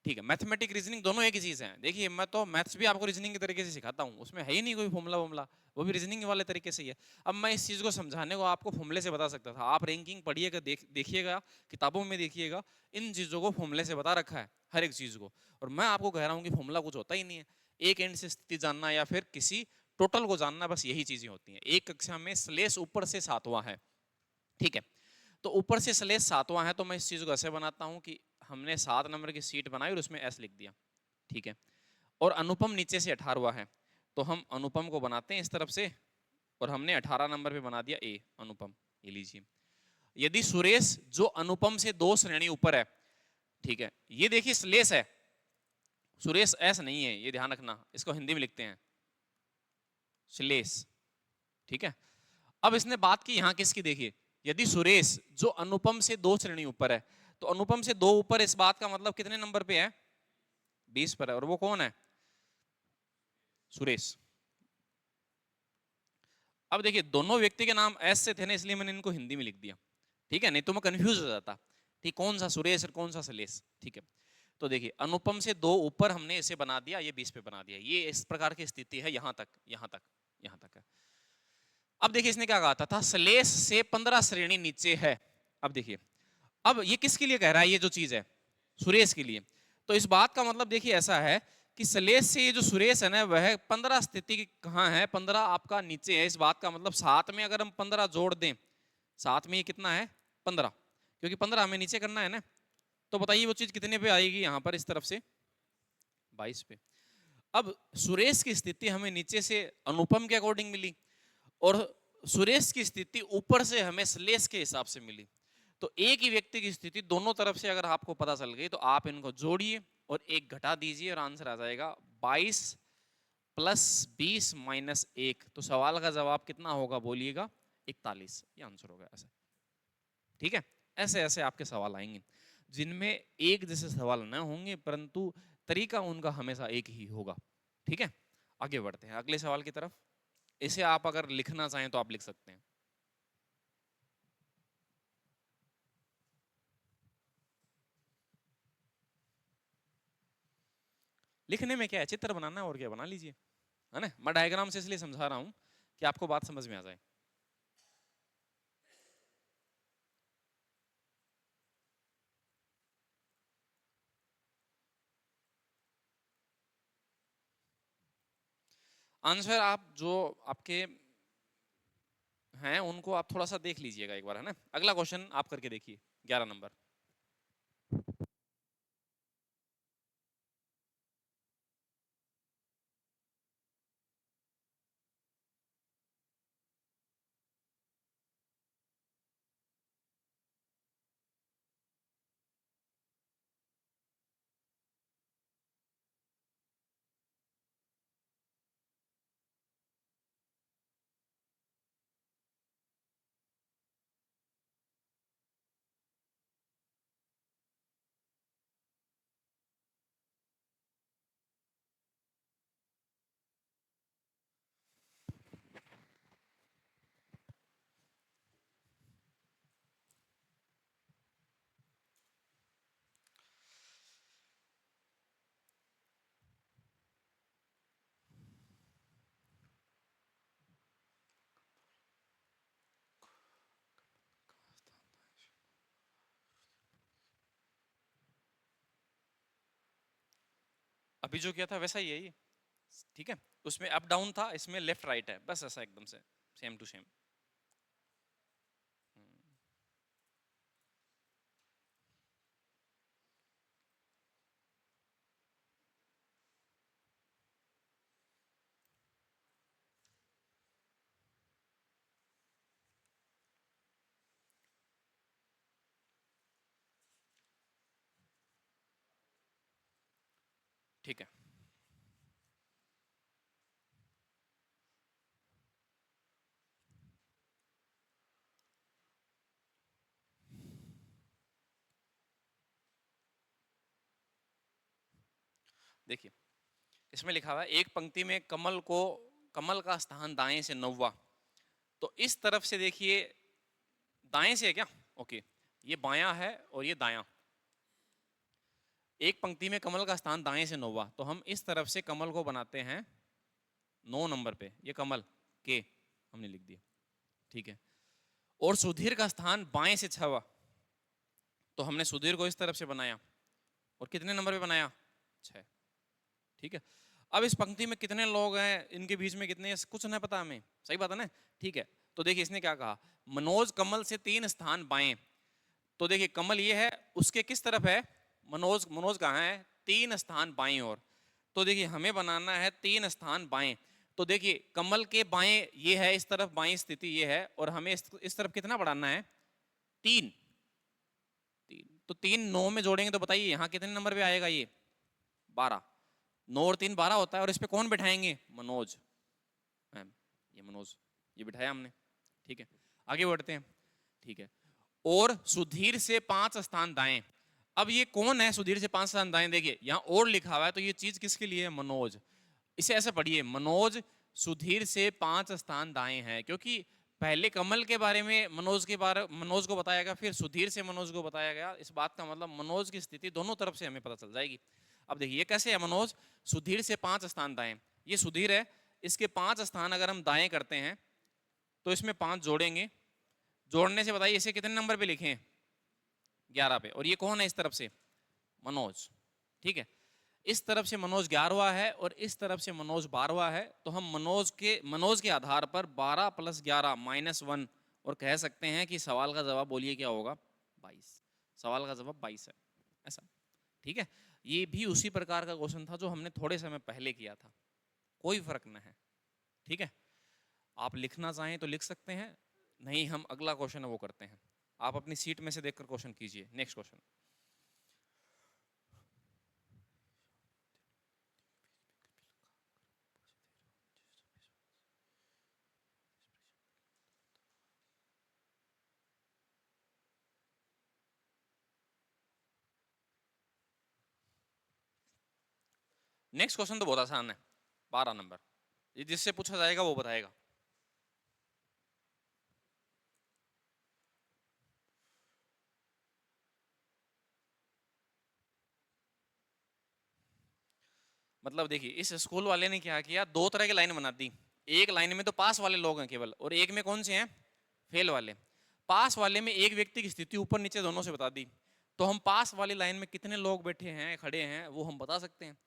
ठीक है। मैथमेटिक रीजनिंग दोनों एक ही चीज है, देखिए मैं तो मैथ्स भी आपको रीजनिंग के तरीके से सिखाता हूँ, उसमें है ही नहीं कोई फॉर्मूला वॉर्मूला, वो भी रीजनिंग वाले तरीके से ही है। अब मैं इस चीज को समझाने को आपको फॉर्मूले से बता सकता था, आप रैंकिंग पढ़िएगा, देखिएगा किताबों में, देखिएगा इन चीजों को फॉर्मूले से बता रखा है हर एक चीज को, और मैं आपको कह रहा हूँ कि फॉर्मूला कुछ होता ही नहीं है, एक एंड से स्थिति जानना या फिर किसी टोटल को जानना, बस यही चीजें होती हैं। एक कक्षा में स्लेश ऊपर से 7वां है, ठीक है, तो ऊपर से स्लेश 7वां है, तो मैं इस चीज को ऐसे बनाता हूं कि हमने 7 नंबर की सीट बनाई और उसमें एस लिख दिया, ठीक है, और अनुपम नीचे से 18वां है, तो हम अनुपम को बनाते हैं इस तरफ से, और हमने 18 नंबर पे बना दिया ए अनुपम, ये लीजिए। यदि सुरेश जो अनुपम से 2 श्रेणी ऊपर है, ठीक है, ये देखिए स्लेश है, सुरेश एस नहीं है, ये ध्यान रखना, इसको हिंदी में लिखते हैं श्लेष, ठीक है। अब इसने बात की यहां किसकी, देखिए यदि सुरेश जो अनुपम से 2 श्रेणी ऊपर है, तो अनुपम से 2 ऊपर, इस बात का मतलब कितने नंबर पे है, 20 पर है, और वो कौन है? सुरेश। अब देखिए दोनों व्यक्ति के नाम एस से थे ना, इसलिए मैंने इनको हिंदी में लिख दिया, ठीक है, नहीं तो मैं कंफ्यूज हो जाता, ठीक, कौन सा सुरेश और कौन सा सलेश, ठीक है। तो देखिए अनुपम से 2 ऊपर हमने इसे बना दिया, ये 20 पे बना दिया, ये इस प्रकार की स्थिति है, यहां तक, यहां तक, यहां तक है। अब देखिए इसने क्या कहा था सलेश से 15 श्रेणी नीचे है। अब देखिए, अब ये किसके लिए कह रहा है, ये जो चीज है सुरेश के लिए। तो इस बात का मतलब देखिए ऐसा है कि सलेश से ये जो सुरेश है ना, वह 15 स्थिति कहाँ है, 15 आपका नीचे है। इस बात का मतलब साथ में अगर हम 15 जोड़ दें, साथ में ये कितना है 15, क्योंकि 15 हमें नीचे करना है ना। तो बताइए वो चीज कितने पे आएगी, यहाँ पर इस तरफ से 22 पे। अब सुरेश की स्थिति हमें नीचे से अनुपम के अकॉर्डिंग मिली, और सुरेश की स्थिति ऊपर से हमें सलेश के हिसाब से मिली। तो एक ही व्यक्ति की स्थिति दोनों तरफ से अगर आपको पता चल गई, तो आप इनको जोड़िए और एक घटा दीजिए, और आंसर आ जाएगा 22 प्लस 20 माइनस 1। तो सवाल का जवाब कितना होगा बोलिएगा, 41, ये आंसर होगा ऐसे, ठीक है। ऐसे ऐसे आपके सवाल आएंगे जिनमें एक जैसे सवाल न होंगे, परंतु तरीका उनका हमेशा एक ही होगा, ठीक है। आगे बढ़ते हैं अगले सवाल की तरफ। इसे आप अगर लिखना चाहें तो आप लिख सकते हैं। लिखने में क्या है, चित्र बनाना है और क्या, बना लीजिए, है ना। मैं डायग्राम से इसलिए समझा रहा हूं कि आपको बात समझ में आ जाए। आंसर आप जो आपके हैं उनको आप थोड़ा सा देख लीजिएगा एक बार, है ना। अगला क्वेश्चन आप करके देखिए, 11 नंबर। अभी जो किया था वैसा ही है ये, ठीक है। उसमें अप डाउन था, इसमें लेफ्ट राइट है, बस ऐसा एकदम से सेम टू सेम। ठीक है, देखिए इसमें लिखा हुआ है एक पंक्ति में कमल का स्थान दाएं से 9वां। तो इस तरफ से देखिए दाएं से है क्या, ओके, ये बायां है और ये दायां। एक पंक्ति में कमल का स्थान दाएं से 9वां, तो हम इस तरफ से कमल को बनाते हैं 9 नंबर पे, ये कमल के हमने लिख दिया, ठीक है। और सुधीर का स्थान बाएं से 6वां, तो हमने सुधीर को इस तरफ से बनाया, और कितने नंबर पे बनाया, 6, ठीक है। अब इस पंक्ति में कितने लोग हैं, इनके बीच में कितने, कुछ नहीं पता हमें, सही बात है ना, ठीक है। तो देखिए इसने क्या कहा, मनोज कमल से 3 स्थान बाएं। तो देखिए कमल ये है, उसके किस तरफ है, मनोज, मनोज कहाँ है, 3 स्थान बाएं ओर। तो देखिए हमें बनाना है 3 स्थान बाएं। तो देखिए कमल के बाएं ये है, इस तरफ बाएं स्थिति ये है, और हमें इस तरफ कितना बढ़ाना है, 3, 3। तो 3 9 में जोड़ेंगे तो बताइए यहाँ कितने नंबर पे आएगा, ये 12। 9 और 3 12 होता है, और इस पे कौन बिठाएंगे, मनोज, मैम, ये मनोज, ये बिठाया हमने, ठीक है। आगे बढ़ते हैं, ठीक है। और सुधीर से 5 स्थान दाएं। अब ये कौन है सुधीर से 5 स्थान दाएं? देखिए यहाँ और लिखा हुआ है, तो ये चीज किसके लिए है? मनोज। इसे ऐसे पढ़िए, मनोज सुधीर से 5 स्थान दाएं है, क्योंकि पहले कमल के बारे में मनोज को बताया गया, फिर सुधीर से मनोज को बताया गया। इस बात का मतलब मनोज की स्थिति दोनों तरफ से हमें पता चल जाएगी। अब देखिए ये कैसे है? मनोज सुधीर से 5 स्थान दाएं, ये सुधीर है, इसके 5 स्थान अगर हम दाएं करते हैं तो इसमें 5 जोड़ेंगे, जोड़ने से बताइए इसे कितने नंबर पे लिखें? 11 पे। और ये कौन है इस तरफ से? मनोज। ठीक है, इस तरफ से मनोज 11वां है और इस तरफ से मनोज 12वां है, तो हम मनोज के आधार पर 12 + 11 -1 और कह सकते हैं कि सवाल का जवाब बोलिए क्या होगा? 22। सवाल का जवाब 22 है, ऐसा। ठीक है, ये भी उसी प्रकार का क्वेश्चन था जो हमने थोड़े समय पहले किया था, कोई फर्क न है। ठीक है, आप लिखना चाहें तो लिख सकते हैं, नहीं हम अगला क्वेश्चन है वो करते हैं। आप अपनी सीट में से देखकर क्वेश्चन कीजिए। Next question. नेक्स्ट क्वेश्चन तो बहुत आसान है, 12 नंबर। ये जिससे पूछा जाएगा वो बताएगा। मतलब देखिए इस स्कूल वाले ने क्या किया, 2 तरह की लाइन बना दी। एक लाइन में तो पास वाले लोग हैं केवल, और एक में कौन से हैं? फेल वाले। पास वाले में एक व्यक्ति की स्थिति ऊपर नीचे दोनों से बता दी, तो हम पास वाली लाइन में कितने लोग बैठे हैं, खड़े हैं, वो हम बता सकते हैं।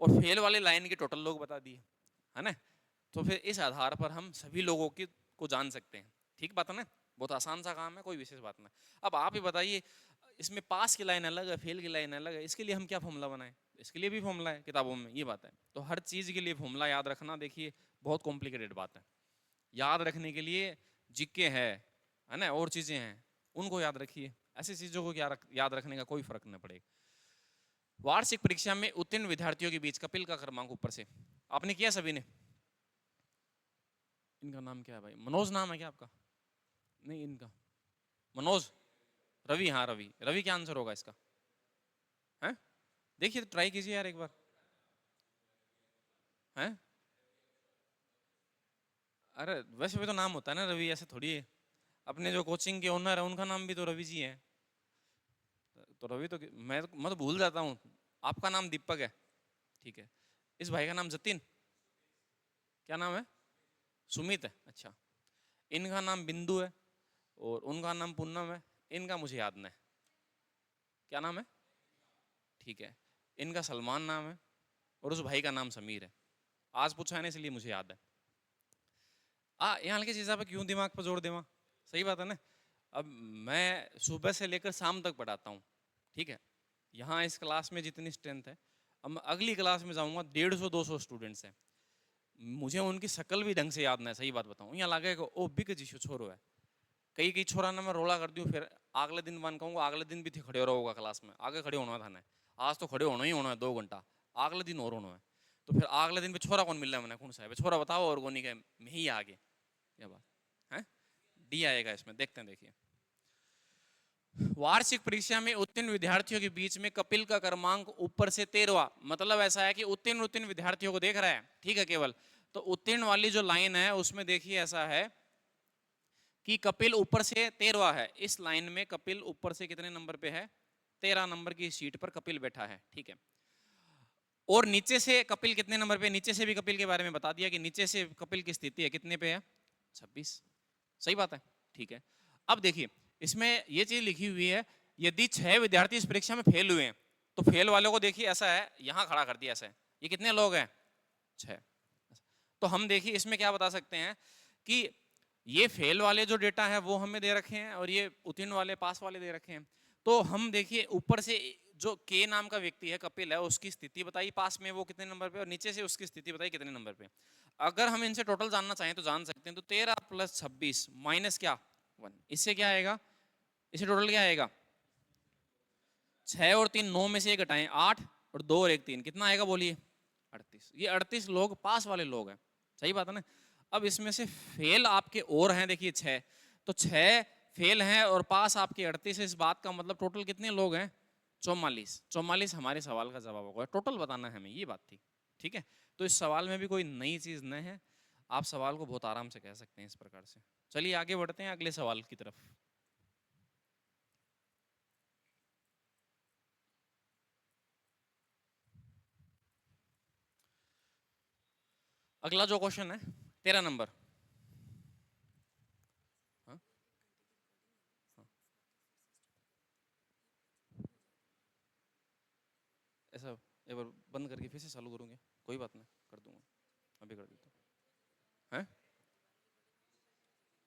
और फेल वाली लाइन के टोटल लोग बता दिए, है ना। तो फिर इस आधार पर हम सभी लोगों की को जान सकते हैं। ठीक बात है ना, बहुत आसान सा काम है, कोई विशेष बात नहीं। अब आप ही बताइए, इसमें पास की लाइन अलग है, फेल की लाइन अलग है, इसके लिए हम क्या फॉर्मूला बनाएं? इसके लिए भी फॉर्मूला है किताबों में, ये बात है। तो हर चीज के लिए फॉर्मूला याद रखना, देखिए बहुत कॉम्प्लिकेटेड बात है। याद रखने के लिए जीके है ना, और चीजें हैं, उनको याद रखिए। ऐसी चीजों को याद रखने का कोई फर्क नहीं पड़ेगा। वार्षिक परीक्षा में उत्तीर्ण विद्यार्थियों के बीच कपिल का क्रमांक ऊपर से, आपने किया सभी ने? इनका नाम क्या है भाई? मनोज नाम है क्या आपका? नहीं, इनका मनोज, रवि, हाँ रवि, रवि क्या आंसर होगा इसका? है, देखिए तो ट्राई कीजिए यार एक बार। है, अरे वैसे भी तो नाम होता है ना रवि, ऐसे थोड़ी है। अपने जो कोचिंग के ओनर है उनका नाम भी तो रवि जी है। तो रवि तो मैं तो भूल जाता हूँ। आपका नाम दीपक है, ठीक है। इस भाई का नाम जतिन, क्या नाम है? सुमित है, अच्छा। इनका नाम बिंदु है और उनका नाम पूनम है। इनका मुझे याद नहीं, क्या नाम है? ठीक है, इनका सलमान नाम है और उस भाई का नाम समीर है। आज पूछा है ना इसलिए मुझे याद है। यहाँ हल्की चीज़ पे क्यों दिमाग पर जोर देवा, सही बात है ना। अब मैं सुबह से लेकर शाम तक पढ़ाता हूँ, ठीक है। यहाँ इस क्लास में जितनी स्ट्रेंथ है, अब मैं अगली क्लास में जाऊँगा 150-200 स्टूडेंट्स हैं, मुझे उनकी शक्ल भी ढंग से याद नहीं है, सही बात बताऊँ। यहाँ लगे ओ बिक जीशु छोरो है, कई कई छोरा ना मैं रोला कर दूँ, फिर अगले दिन बन कहूँगा अगले दिन भी थे खड़े हो रहा होगा क्लास में, आगे खड़े होना था ना, आज तो खड़े होना ही होना है 2 घंटा, अगले दिन और होना है। तो फिर अगले दिन पे छोरा कौन मिल रहा है मैंने? कौन सा है छोरा बताओ, और कौन है? मैं ही आगे, क्या बात है? डी आएगा इसमें, देखते हैं। देखिए वार्षिक परीक्षा में उत्तीर्ण विद्यार्थियों के बीच में कपिल का क्रमांक ऊपर से 13वां, मतलब ऐसा है कि उत्तीर्ण विद्यार्थियों को देख रहा है, ठीक है केवल। तो उत्तीर्ण वाली जो लाइन है उसमें देखिए ऐसा है कि कपिल ऊपर से 13वां है। इस लाइन में कपिल ऊपर से कितने नंबर पे है? 13 नंबर की सीट पर कपिल बैठा है, ठीक है। और नीचे से कपिल कितने नंबर पे? नीचे से भी कपिल के बारे में बता दिया कि नीचे से कपिल की स्थिति है कितने पे है? 26, सही बात है, ठीक है। अब देखिए इसमें ये चीज लिखी हुई है, यदि 6 विद्यार्थी इस परीक्षा में फेल हुए हैं, तो फेल वालों को देखिए ऐसा है, यहां खड़ा कर दिया ऐसा है, ये कितने लोग हैं? 6। तो हम देखिए इसमें क्या बता सकते हैं कि ये फेल वाले जो डेटा है वो हमें दे रखे हैं और ये उत्तीर्ण वाले पास वाले दे रखे हैं। तो हम देखिए ऊपर से जो के नाम का व्यक्ति है कपिल है, उसकी स्थिति बताई पास में वो कितने नंबर पे, और नीचे से उसकी स्थिति बताई कितने नंबर पे। अगर हम इनसे टोटल जानना चाहें तो जान सकते हैं। तो 13 + 26 माइनस क्या 1, इससे क्या आएगा? इससे टोटल क्या आएगा? 6 और 3 9 में से एक घटाएं 8 और 2 और 1 3, कितना आएगा बोलिए? 38। ये 38 लोग पास वाले लोग हैं, सही बात है ना। अब इसमें से फेल आपके और हैं, देखिए 6, तो 6 फेल हैं और पास आपके 38 है। इस बात का मतलब टोटल कितने लोग हैं? 44 हमारे सवाल का जवाब होगा, टोटल बताना है हमें, ये बात थी। ठीक है, तो इस सवाल में भी कोई नई चीज न है, आप सवाल को बहुत आराम से कह सकते हैं इस प्रकार से। चलिए आगे बढ़ते हैं अगले सवाल की तरफ। अगला जो क्वेश्चन है 13 नंबर। हाँ? हाँ। ऐसा एक बार बंद करके फिर से चालू करूँगा, कोई बात नहीं, कर दूंगा, अभी कर देता हूँ। हैं?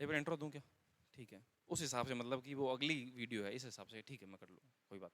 एक बार इंट्रो दूं क्या? ठीक है, उस हिसाब से, मतलब कि वो अगली वीडियो है इस हिसाब से, ठीक है मैं कर लूँ, कोई बात